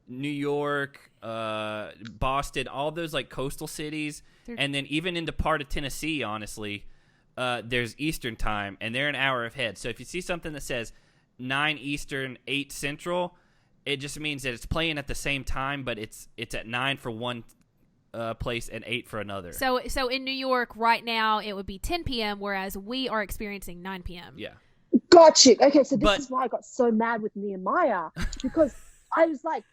New York, Boston, all those like coastal cities, and then even into part of Tennessee, honestly. There's Eastern Time, and they're an hour ahead. So if you see something that says 9 Eastern, 8 Central, it just means that it's playing at the same time, but it's at 9 for one place and 8 for another. So in New York right now, it would be 10 p.m., whereas we are experiencing 9 p.m. Yeah. Gotcha. Okay, so this is why I got so mad with Nehemiah, because I was like,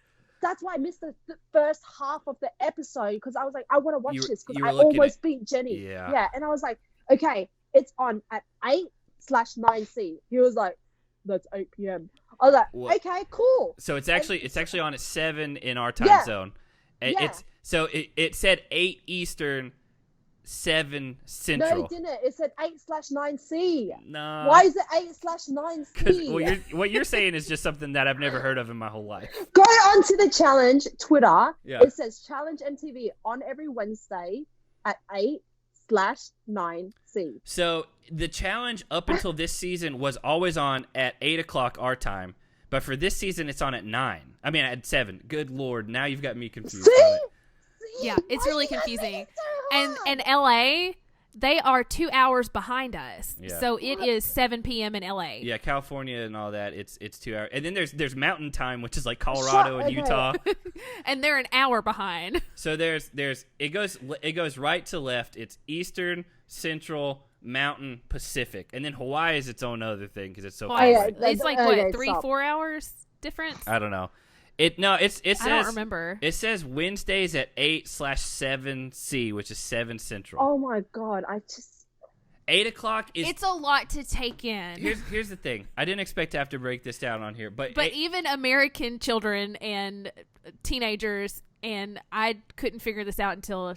that's why I missed the first half of the episode, because I was like, I want to watch this, because I almost beat Jenny. Yeah, and I was like, okay, it's on at 8/9C. He was like, that's 8 p.m. I was like, What? okay, cool. So it's actually on at 7 in our time zone. Yeah. It said 8 Eastern, 7 Central. No, it didn't. It said 8/9C. No. Why is it 8/9C? Well, what you're saying is just something that I've never heard of in my whole life. Go onto the challenge Twitter. Yeah. It says Challenge MTV on every Wednesday at 8/9C. So the challenge up until this season was always on at 8 o'clock our time, but for this season it's on at 9. I mean at 7. Good Lord, now you've got me confused. See? on it. Yeah, it's Why really you guys make confusing. it so hard? And LA, they are 2 hours behind us. Yeah. So it is 7 p.m. in LA. Yeah, California and all that. It's 2 hours, and then there's Mountain Time, which is like Colorado and okay. Utah. And they're an hour behind. So there's it goes right to left. It's Eastern, Central, Mountain, Pacific, and then Hawaii is its own other thing because it's so far yeah, away. It's like okay, what, 3-4 stop. hours difference? I don't know. It says I don't remember. It says Wednesdays at 8/7C, which is 7 Central. Oh my god, I just 8 o'clock is. It's a lot to take in. Here's the thing. I didn't expect to have to break this down on here, but Even American children and teenagers, and I couldn't figure this out until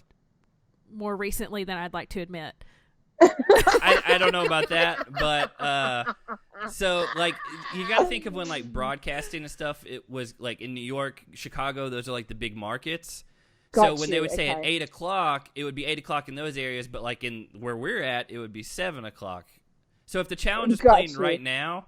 more recently than I'd like to admit. I don't know about that, but so like you got to think of when like broadcasting and stuff. It was like in New York, Chicago. Those are like the big markets. So when they would say at 8 o'clock, it would be 8 o'clock in those areas. But like in where we're at, it would be 7 o'clock. So if the challenge is playing right now,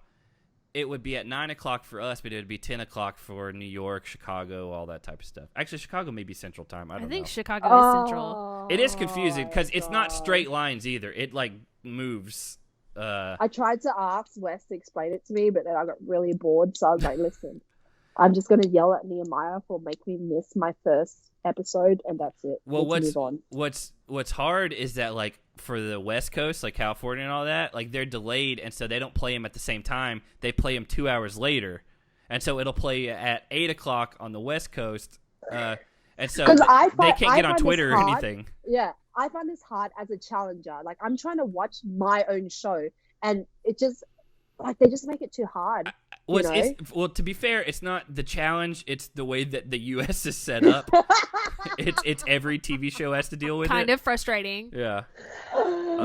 it would be at 9 o'clock for us, but it would be 10 o'clock for New York, Chicago, all that type of stuff. Actually, Chicago may be Central Time. I don't know. think Chicago is Central. It is confusing because it's not straight lines either. It like moves. I tried to ask Wes to explain it to me, but then I got really bored, so I was like, listen, I'm just gonna yell at Nehemiah for making me miss my first episode, and that's it. Well, Let's move on. what's hard is that like for the West Coast, like California and all that, like they're delayed, and so they don't play them at the same time. They play them 2 hours later, and so it'll play at 8 o'clock on the West Coast, and so they can't get on Twitter or anything. Yeah, I find this hard as a challenger. Like I'm trying to watch my own show, and it just like they just make it too hard. Well, to be fair, it's not the challenge. It's the way that the U.S. is set up. it's every TV show has to deal with Kind it. of frustrating. Yeah.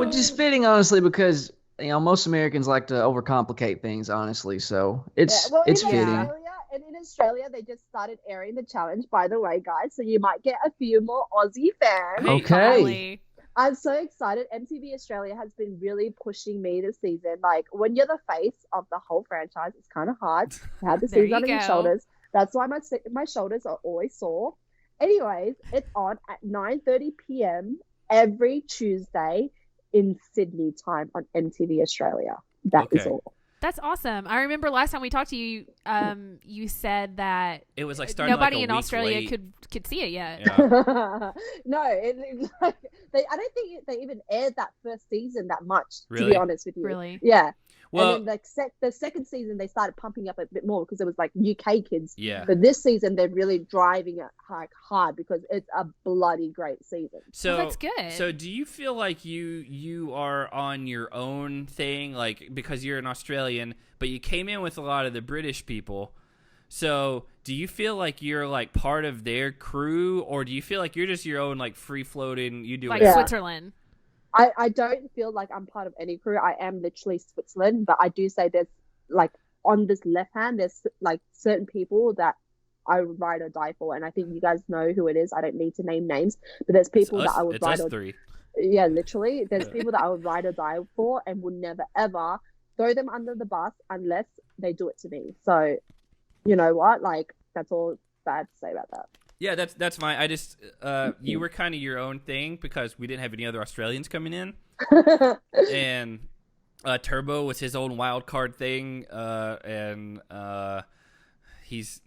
Which is fitting, honestly, because most Americans like to overcomplicate things, honestly. So it's fitting. In Australia, they just started airing the challenge. By the way, guys, so you might get a few more Aussie fans. Okay. Finally. I'm so excited. MTV Australia has been really pushing me this season. Like, when you're the face of the whole franchise, it's kind of hard to have the There season on you your go. shoulders. That's why my shoulders are always sore. Anyways, it's on at 9:30 p.m. every Tuesday in Sydney time on MTV Australia. That is Okay. all. That's awesome. I remember last time we talked to you, you said that It was like starting nobody like a in week Australia late. could see it yet. Yeah. No, it's like I don't think they even aired that first season that much. To Really? be honest with you, Really? yeah. Well, And then the second season they started pumping up a bit more because it was like UK kids. yeah. But this season they're really driving it like hard because it's a bloody great season. So that's good. So do you feel like you are on your own thing, like because you're an Australian, but you came in with a lot of the British people? So do you feel like you're like part of their crew, or do you feel like you're just your own like free floating? You do Like whatever? Switzerland. I don't feel like I'm part of any crew. I am literally Switzerland, but I do say there's like on this left hand, there's like certain people that I would ride or die for, and I think you guys know who it is. I don't need to name names, but there's people that I would It's ride us or three. yeah, literally, there's people that I would ride or die for, and would never ever throw them under the bus unless they do it to me. So, you know what? Like that's all that I have to say about that. Yeah, that's fine. I just you were kind of your own thing because we didn't have any other Australians coming in, and Turbo was his own wild card thing, and he's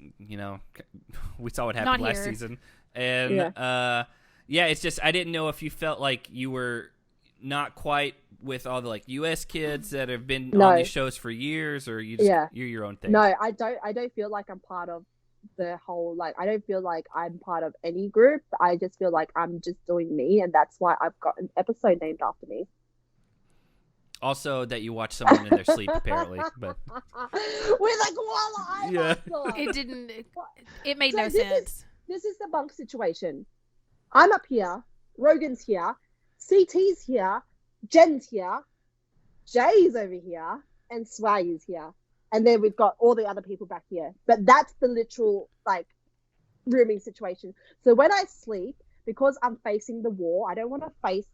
we saw what happened Not last here. season, and yeah, it's just I didn't know if you felt like you were not quite with all the like U.S. kids that have been on these shows for years, or you just you're your own thing. No, I don't feel like I'm part of the whole, like I don't feel like I'm part of any group. I just feel like I'm just doing me, and that's why I've got an episode named after me. Also, that you watch someone in their sleep, apparently. But with a koala eye mask. It didn't. It made no sense. This is the bunk situation. I'm up here. Rogan's here. CT's here. Jen's here. Jay's over here. And Swaggy's here. And then we've got all the other people back here. But that's the literal, like, rooming situation. So when I sleep, because I'm facing the wall, I don't want to face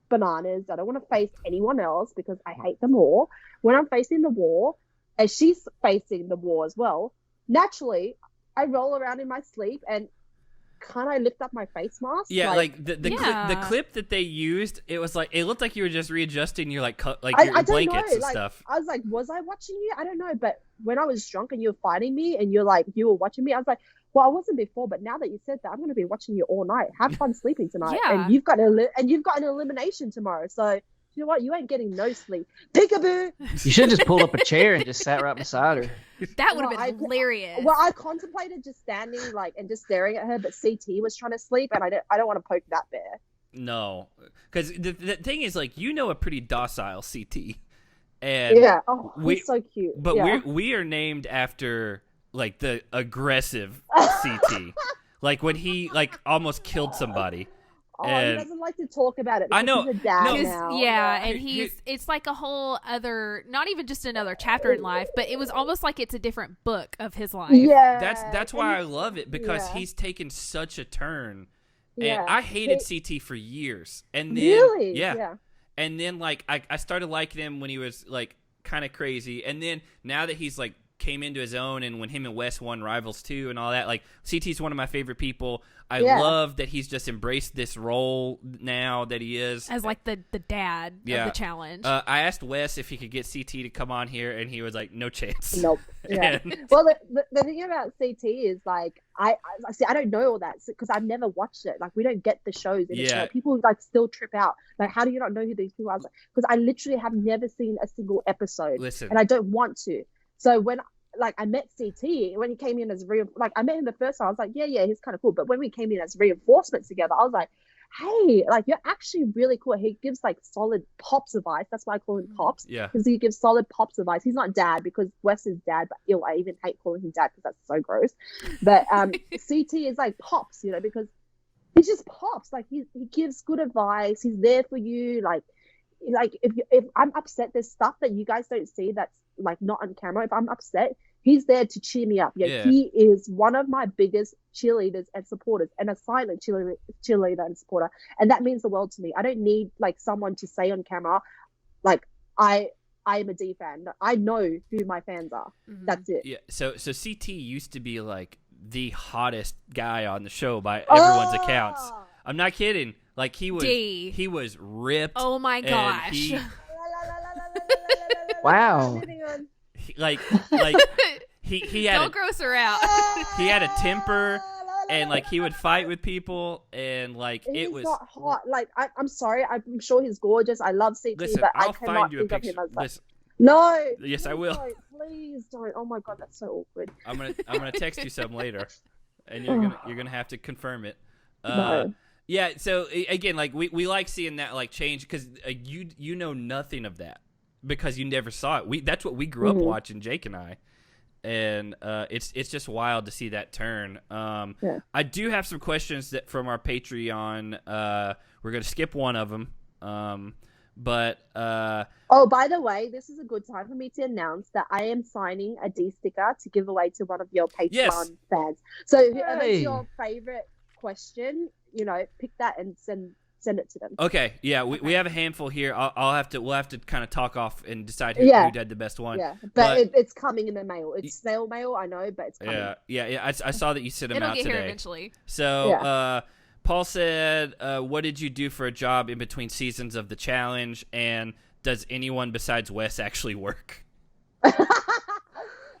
bananas. I don't want to face anyone else because I hate them all. When I'm facing the wall, and she's facing the wall as well, naturally, I roll around in my sleep and can't I lift up my face mask? Yeah, like the clip that they used, it was like, it looked like you were just readjusting your your blankets and stuff. I was like, was I watching you? I don't know. But when I was drunk and you were fighting me and you were watching me, I was like, well, I wasn't before, but now that you said that, I'm going to be watching you all night. Have fun sleeping tonight. Yeah. And you've got an elimination tomorrow. So you know what? You ain't getting no sleep. Peekaboo. You should have just pulled up a chair and just sat right beside her. That would have been hilarious. Well, I contemplated just standing and just staring at her, but CT was trying to sleep, and I don't want to poke that bear. No, because the thing is, like, a pretty docile CT, and yeah, he's so cute. But we are named after like the aggressive CT, like when he almost killed somebody. He doesn't like to talk about it. I know. He's a dad now. Yeah, and it's like a whole other, not even just another chapter in life, but it was almost like it's a different book of his life. Yeah. That's why I love it, because he's taken such a turn. And I hated CT for years. And then really? Yeah. And then I started liking him when he was like kind of crazy. And then now that he's like came into his own, and when him and Wes won Rivals 2 and all that, like, CT's one of my favorite people. I love that he's just embraced this role now that he is as like the dad of the challenge. I asked Wes if he could get CT to come on here, and he was like, no chance. Nope. Yeah. Well, the thing about CT is, like, I see, I don't know all that because I've never watched it. Like, we don't get the shows in the show. People like still trip out. Like, how do you not know who these people are? Because I literally have never seen a single episode. Listen, and I don't want to. So when I met CT when he came in as I met him the first time. I was like, yeah, he's kind of cool. But when we came in as reinforcements together, I was like, hey, like, you're actually really cool. He gives like solid pops advice. That's why I call him Pops. Yeah. Because he gives solid pops advice. He's not dad, because Wes is dad, but I even hate calling him dad because that's so gross. But CT is like Pops, because he's just Pops. Like, he gives good advice. He's there for you. Like if I'm upset, there's stuff that you guys don't see that's like not on camera. If I'm upset, he's there to cheer me up. He is one of my biggest cheerleaders and supporters, and a silent cheerleader and supporter, and that means the world to me. I don't need like someone to say on camera, like, I am a D fan. I know who my fans are. Mm-hmm. That's it. Yeah. So CT used to be like the hottest guy on the show by everyone's accounts. I'm not kidding. Like, he was ripped. Oh my gosh. Wow. He had don't gross her out. He had a temper, and like he would fight with people, and like it was not hot. Like, I'm sorry, I'm sure he's gorgeous. I love CT, Listen, but I'll I cannot think of him as that. Listen. No. Yes, I will. Don't, please don't. Oh my god, that's so awkward. I'm gonna text you some later, and you're gonna have to confirm it. No. Yeah. So again, like we like seeing that like change, because you know nothing of that because you never saw it. That's what we grew up watching, Jake and I. And it's just wild to see that turn. I do have some questions from our Patreon. We're gonna skip one of them. By the way, this is a good time for me to announce that I am signing a D sticker to give away to one of your Patreon fans. So whoever's your favorite question, pick that and send it to them. Okay, yeah, we have a handful here. We'll have to kind of talk off and decide who did the best one. Yeah, but it's coming in the mail. It's snail mail, I know, but it's coming. Yeah. I saw that you sent them out today. It'll get here eventually. So, Paul said, "What did you do for a job in between seasons of the challenge? And does anyone besides Wes actually work?"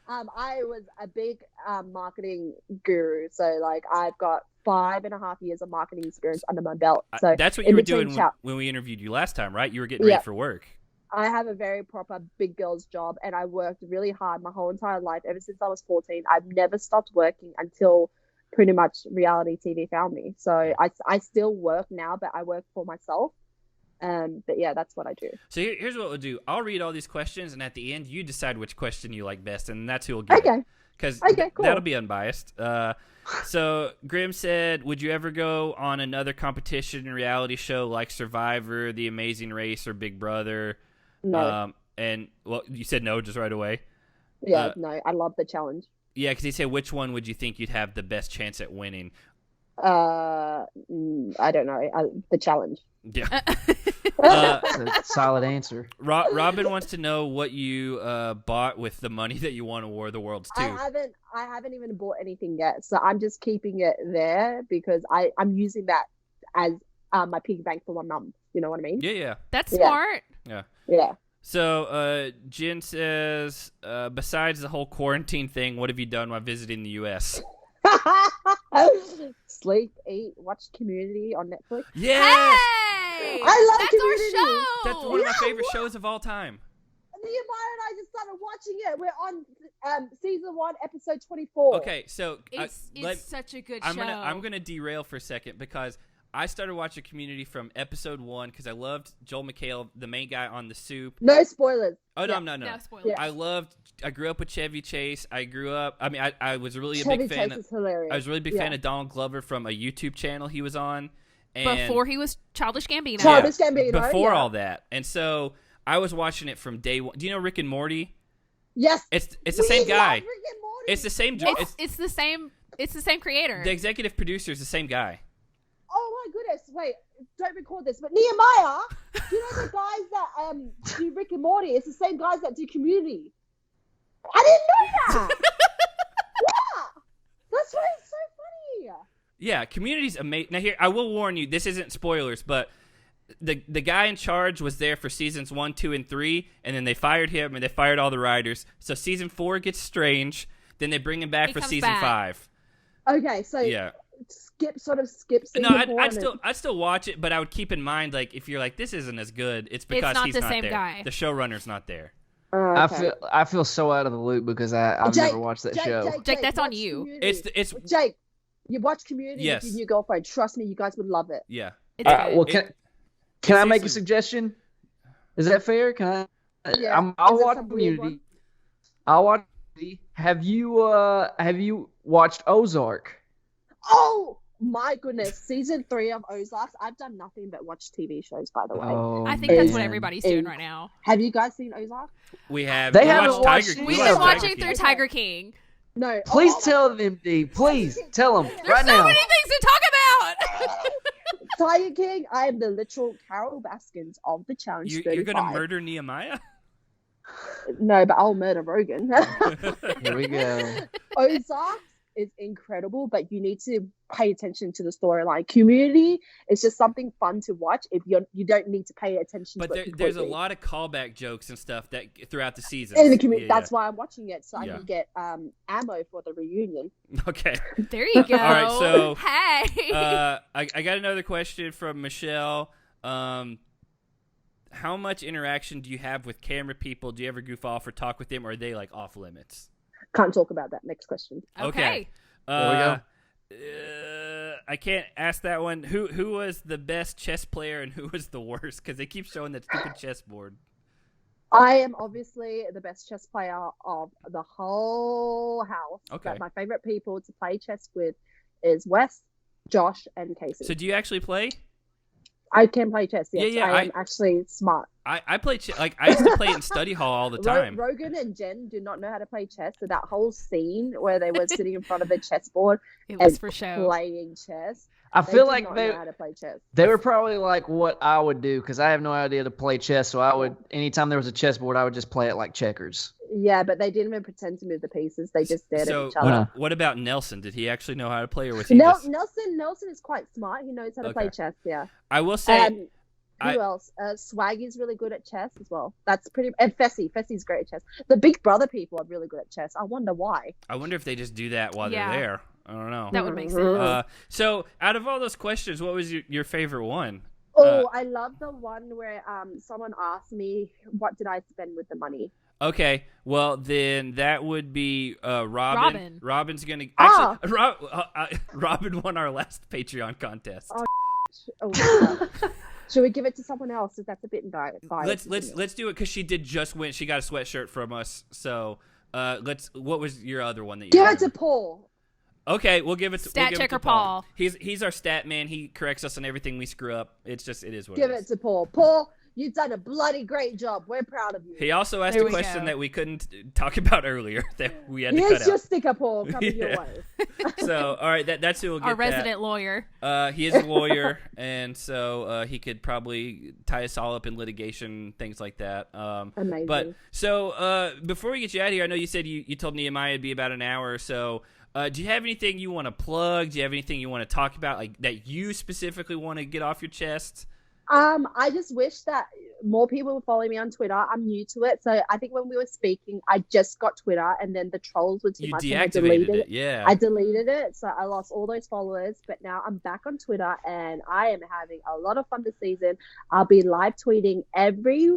I was a big marketing guru, so like I've got 5.5 years of marketing experience under my belt. So that's what you were doing when we interviewed you last time, right? You were getting ready for work. I have a very proper big girl's job, and I worked really hard my whole entire life. Ever since I was 14, I've never stopped working until pretty much reality TV found me. So I still work now, but I work for myself. But yeah, that's what I do. So here's what we'll do. I'll read all these questions, and at the end, you decide which question you like best, and that's who will get it. Because cool. that'll be unbiased. So Grimm said, would you ever go on another competition reality show like Survivor, The Amazing Race, or Big Brother? No. And, well, you said no just right away. Yeah, no, I love the challenge. Yeah, because he said, which one would you think you'd have the best chance at winning? I don't know. The challenge. Yeah. That's a solid answer. Robyn wants to know what you bought with the money that you won at War of the Worlds too. I haven't even bought anything yet, so I'm just keeping it there because I'm using that as my piggy bank for my mum. You know what I mean? Yeah. That's smart. Yeah. So Jen says, besides the whole quarantine thing, what have you done while visiting the U.S.? Sleep, eat, watch Community on Netflix. Yes! Hey! I love That's Community. our show! That's one of my favorite shows of all time. Nehemiah and I just started watching it. We're on season 1, episode 24. Okay, so It's such a good I'm show. I'm gonna derail for a second because I started watching Community from episode 1 because I loved Joel McHale, the main guy on The Soup. No spoilers. Oh, no. No spoilers. Yeah. I grew up with Chevy Chase. I was really Chevy a big fan. Chase is hilarious. I was really a big fan of Donald Glover from a YouTube channel he was on. And Before he was Childish Gambino. Childish Gambino. Before all that. And so I was watching it from day one. Do you know Rick and Morty? Yes. It's the same guy. Rick and Morty. It's the same. It's the same creator. The executive producer is the same guy. Oh my goodness! Wait, don't record this. But Nehemiah, do you know the guys that do Rick and Morty? It's the same guys that do Community. I didn't know that. Yeah, that's why it's so funny. Yeah, Community's amazing. Now here, I will warn you, this isn't spoilers, but the guy in charge was there for seasons 1, 2, and 3, and then they fired him, and they fired all the writers. So season 4 gets strange, then they bring him back for season 5. Okay, so yeah. skip season No, 4. I'd still watch it, but I would keep in mind, like, if you're like, this isn't as good, it's because not he's the not same there. guy. The showrunner's not there. Okay. I feel so out of the loop because I've never watched that show. Jake, that's on watch you. Community. It's Jake, you watch Community Yes. with your new girlfriend. Trust me, you guys would love it. yeah. It's good. Well, can I make a suggestion? Is that fair? Can I? Yeah. I'll Is it watch some weird one? Community. I'll watch Community. Have you watched Ozark? Oh my goodness, season 3 of Ozarks. I've done nothing but watch TV shows, by the way. Oh, I think that's what man. everybody's doing right now. Have you guys seen Ozark? We have. They we haven't watched watched Tiger. it. we We've watched been watching Tiger through King. Tiger King. No. Please tell them, D. Please tell them There's right so now. many things to talk about. Tiger King, I am the literal Carol Baskins of the challenge. You're gonna 35. murder Nehemiah? No, but I'll murder Rogan. Here we go. Ozarks is incredible, but you need to pay attention to the storyline. Community is just something fun to watch if you don't need to pay attention But to it there's a completely. lot of callback jokes and stuff that throughout the season. In the community, that's why I'm watching it, so I Yeah. can get ammo for the reunion. Okay. There you go. All right, so, hey. I got another question from Michele. How much interaction do you have with camera people? Do you ever goof off or talk with them, or are they like off limits? Can't talk about that. Next question. Okay. There I can't ask that one. Who was the best chess player and who was the worst? Because they keep showing that stupid chessboard. I am obviously the best chess player of the whole house. Okay. But my favorite people to play chess with is Wes, Josh, and Casey. So do you actually play? I can play chess. Yes, Yeah, I am actually smart. I play I used to play it in study hall all the time. Rogan and Jen do not know how to play chess. So that whole scene where they were sitting in front of a chessboard It was and for show. playing chess. I They feel do like not they know how to play chess. were probably like what I would do because I have no idea to play chess. So I would, anytime there was a chessboard, I would just play it like checkers. Yeah, but they didn't even pretend to move the pieces. They just stared So at each other. what about Nelson? Did he actually know how to play, or was he just... Nelson is quite smart. He knows how to play Okay. chess. Yeah. I will say, Who else? Swaggy's really good at chess as well. That's pretty. And Fessy's great at chess. The Big Brother people are really good at chess. I wonder why. I wonder if they just do that while Yeah. they're there. I don't know. That would make sense. So out of all those questions, what was your favorite one? I love the one where someone asked me, "What did I spend with the money?" Okay, well then that would be Robyn. Robyn. Robyn's gonna actually. Robyn won our last Patreon contest. Oh, Oh, Should we give it to someone else? If that's a bit biased. Let's do it because she did just win. She got a sweatshirt from us. So what was your other one that you give it to Paul? Okay, we'll give it to Stat checker Paul. He's our stat man. He corrects us on everything we screw up. It is what give it is. It to Paul. Paul, you've done a bloody great job. We're proud of you. He also asked a question that we couldn't talk about earlier that we had to cut out. Here's your sticker, Paul, coming your way. So, all right, that's who will get our resident lawyer. He is a lawyer, and so he could probably tie us all up in litigation, things like that. Amazing. But so before we get you out of here, I know you said you told Nehemiah it'd be about an hour or so. Do you have anything you want to plug? Do you have anything you want to talk about, like that you specifically want to get off your chest? I just wish that more people would follow me on Twitter. I'm new to it, so I think when we were speaking, I just got Twitter, and then the trolls were too much. You and I deactivated it, yeah. I deleted it, so I lost all those followers. But now I'm back on Twitter, and I am having a lot of fun this season. I'll be live tweeting every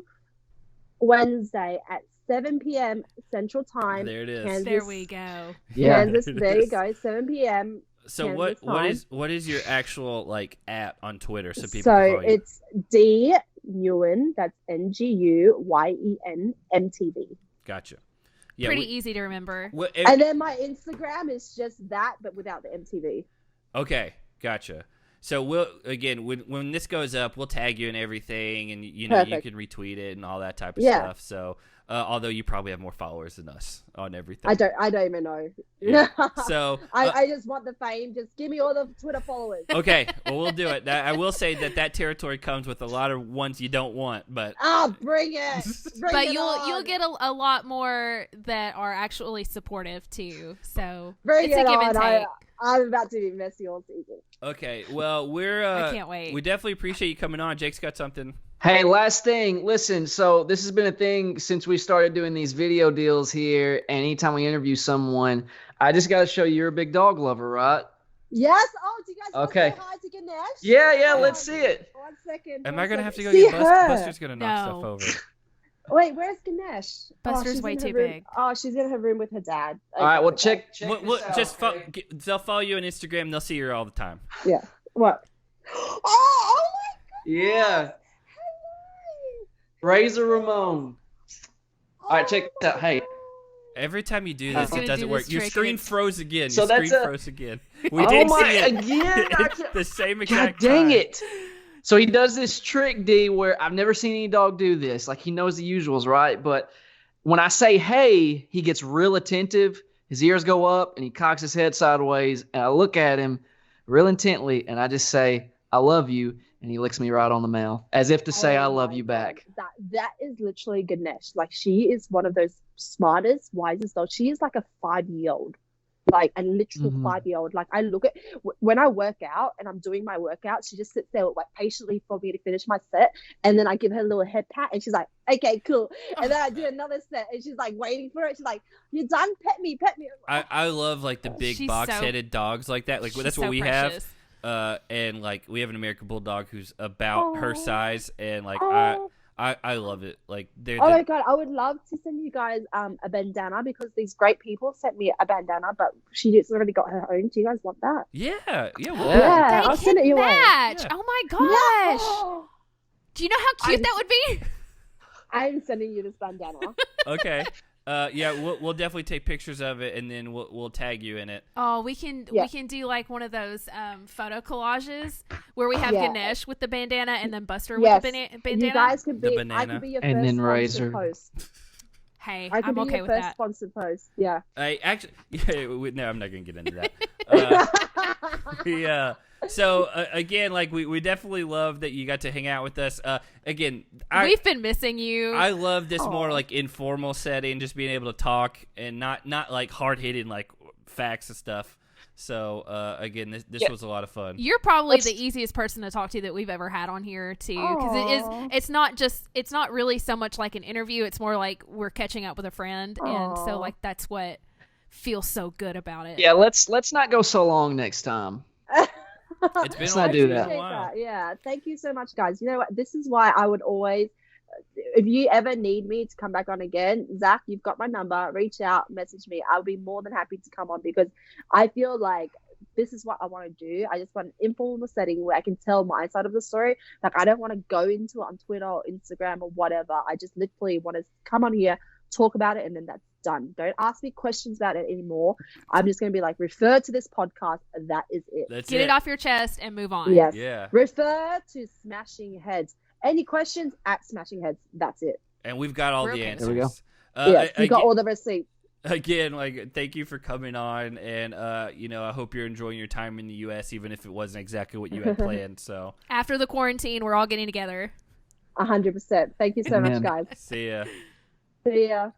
Wednesday at 7 p.m. Central Time. There it is. Kansas, there we go. Yeah. Kansas, there you go. 7 p.m. So what is your actual like at on Twitter so people can So follow you? it's D Nguyen, that's Nguyen MTV. Gotcha. Yeah, pretty easy to remember. And then my Instagram is just that, but without the MTV. Okay, gotcha. So we'll again when this goes up, we'll tag you and everything, and you know you can retweet it and all that type of stuff. So although you probably have more followers than us on everything, I don't even know. Yeah. So I just want the fame. Just give me all the Twitter followers. Okay, well we'll do it. I will say that territory comes with a lot of ones you don't want, but bring it. But you'll get a lot more that are actually supportive too. So it's a give and take. I'm about to be messy all season. Okay, well I can't wait. We definitely appreciate you coming on. Jake's got something. Hey, last thing. Listen, so this has been a thing since we started doing these video deals here. And anytime we interview someone, I just got to show you're a big dog lover, right? Yes. Oh, do you guys want to say hi to Ganesh? Yeah, let's see it. 1 second. Am I going to have to go see get Buster's going to knock stuff over. Wait, where's Ganesh? Buster's way too big. Oh, she's in her room with her dad. All right, well, check they'll follow you on Instagram. They'll see you all the time. Yeah. What? Oh my God. Yeah. Razor Ramon. All right, check this out. Hey. Every time you do this, it doesn't work. Your screen froze again. So Your screen froze again. We didn't see it. Again? It's the same exact God dang time. it. So he does this trick, D, where I've never seen any dog do this. Like, he knows the usuals, right? But when I say, hey, he gets real attentive. His ears go up, and he cocks his head sideways. And I look at him real intently, and I just say, I love you. And he licks me right on the mouth, as if to say, I love you back. That is literally Ganesh. Like, she is one of those smartest, wisest dogs. She is like a 5-year-old. Like a literal 5-year-old. Like, I look at when I work out and I'm doing my workout, she just sits there like patiently for me to finish my set, and then I give her a little head pat, and she's like, "Okay, cool." And then I do another set, and she's like waiting for it. She's like, "You're done? Pet me." I love like the big box-headed dogs like that. Like that's what we have. And like we have an American Bulldog who's about her size, and like I love it. Like my God, I would love to send you guys a bandana, because these great people sent me a bandana, but she just already got her own. Do you guys want that? Yeah, I'll send it your way. Yeah. Oh my gosh! Yeah. Do you know how cute that would be? I'm sending you this bandana. Okay. Yeah, we'll definitely take pictures of it, and then we'll tag you in it. Oh, we can do like one of those photo collages where we have Ganesh with the bandana and then Buster with the bandana. You guys could be. The banana. I could be your and first then Razor. Post. Hey, I could I'm be okay your with first that. Sponsored post. Yeah. I actually, no, I'm not gonna get into that. Yeah. So again, like we definitely love that you got to hang out with us. Again, we've been missing you. I love this more like informal setting, just being able to talk and not like hard hitting like facts and stuff. So again, this was a lot of fun. You're probably the easiest person to talk to that we've ever had on here too, because it's not really so much like an interview. It's more like we're catching up with a friend, and so like that's what feels so good about it. Yeah, let's not go so long next time. It's been a while. Yeah, thank you so much, guys. You know what? This is why I would always, if you ever need me to come back on again, Zach, you've got my number. Reach out, message me. I'll be more than happy to come on, because I feel like this is what I want to do. I just want an informal setting where I can tell my side of the story. Like, I don't want to go into it on Twitter or Instagram or whatever. I just literally want to come on here, talk about it, and then that's done. Don't ask me questions about it anymore. I'm just going to be like, refer to this podcast. That is it. Get it off your chest and move on. Yes. Yeah. Refer to Smashing Heads. Any questions at Smashing Heads. That's it. And we've got all the answers. There we go. Yes, you got all the receipts. Again, like, thank you for coming on, and I hope you're enjoying your time in the U.S., even if it wasn't exactly what you had planned. So after the quarantine, we're all getting together. 100%. Thank you so much, guys. See ya. See ya.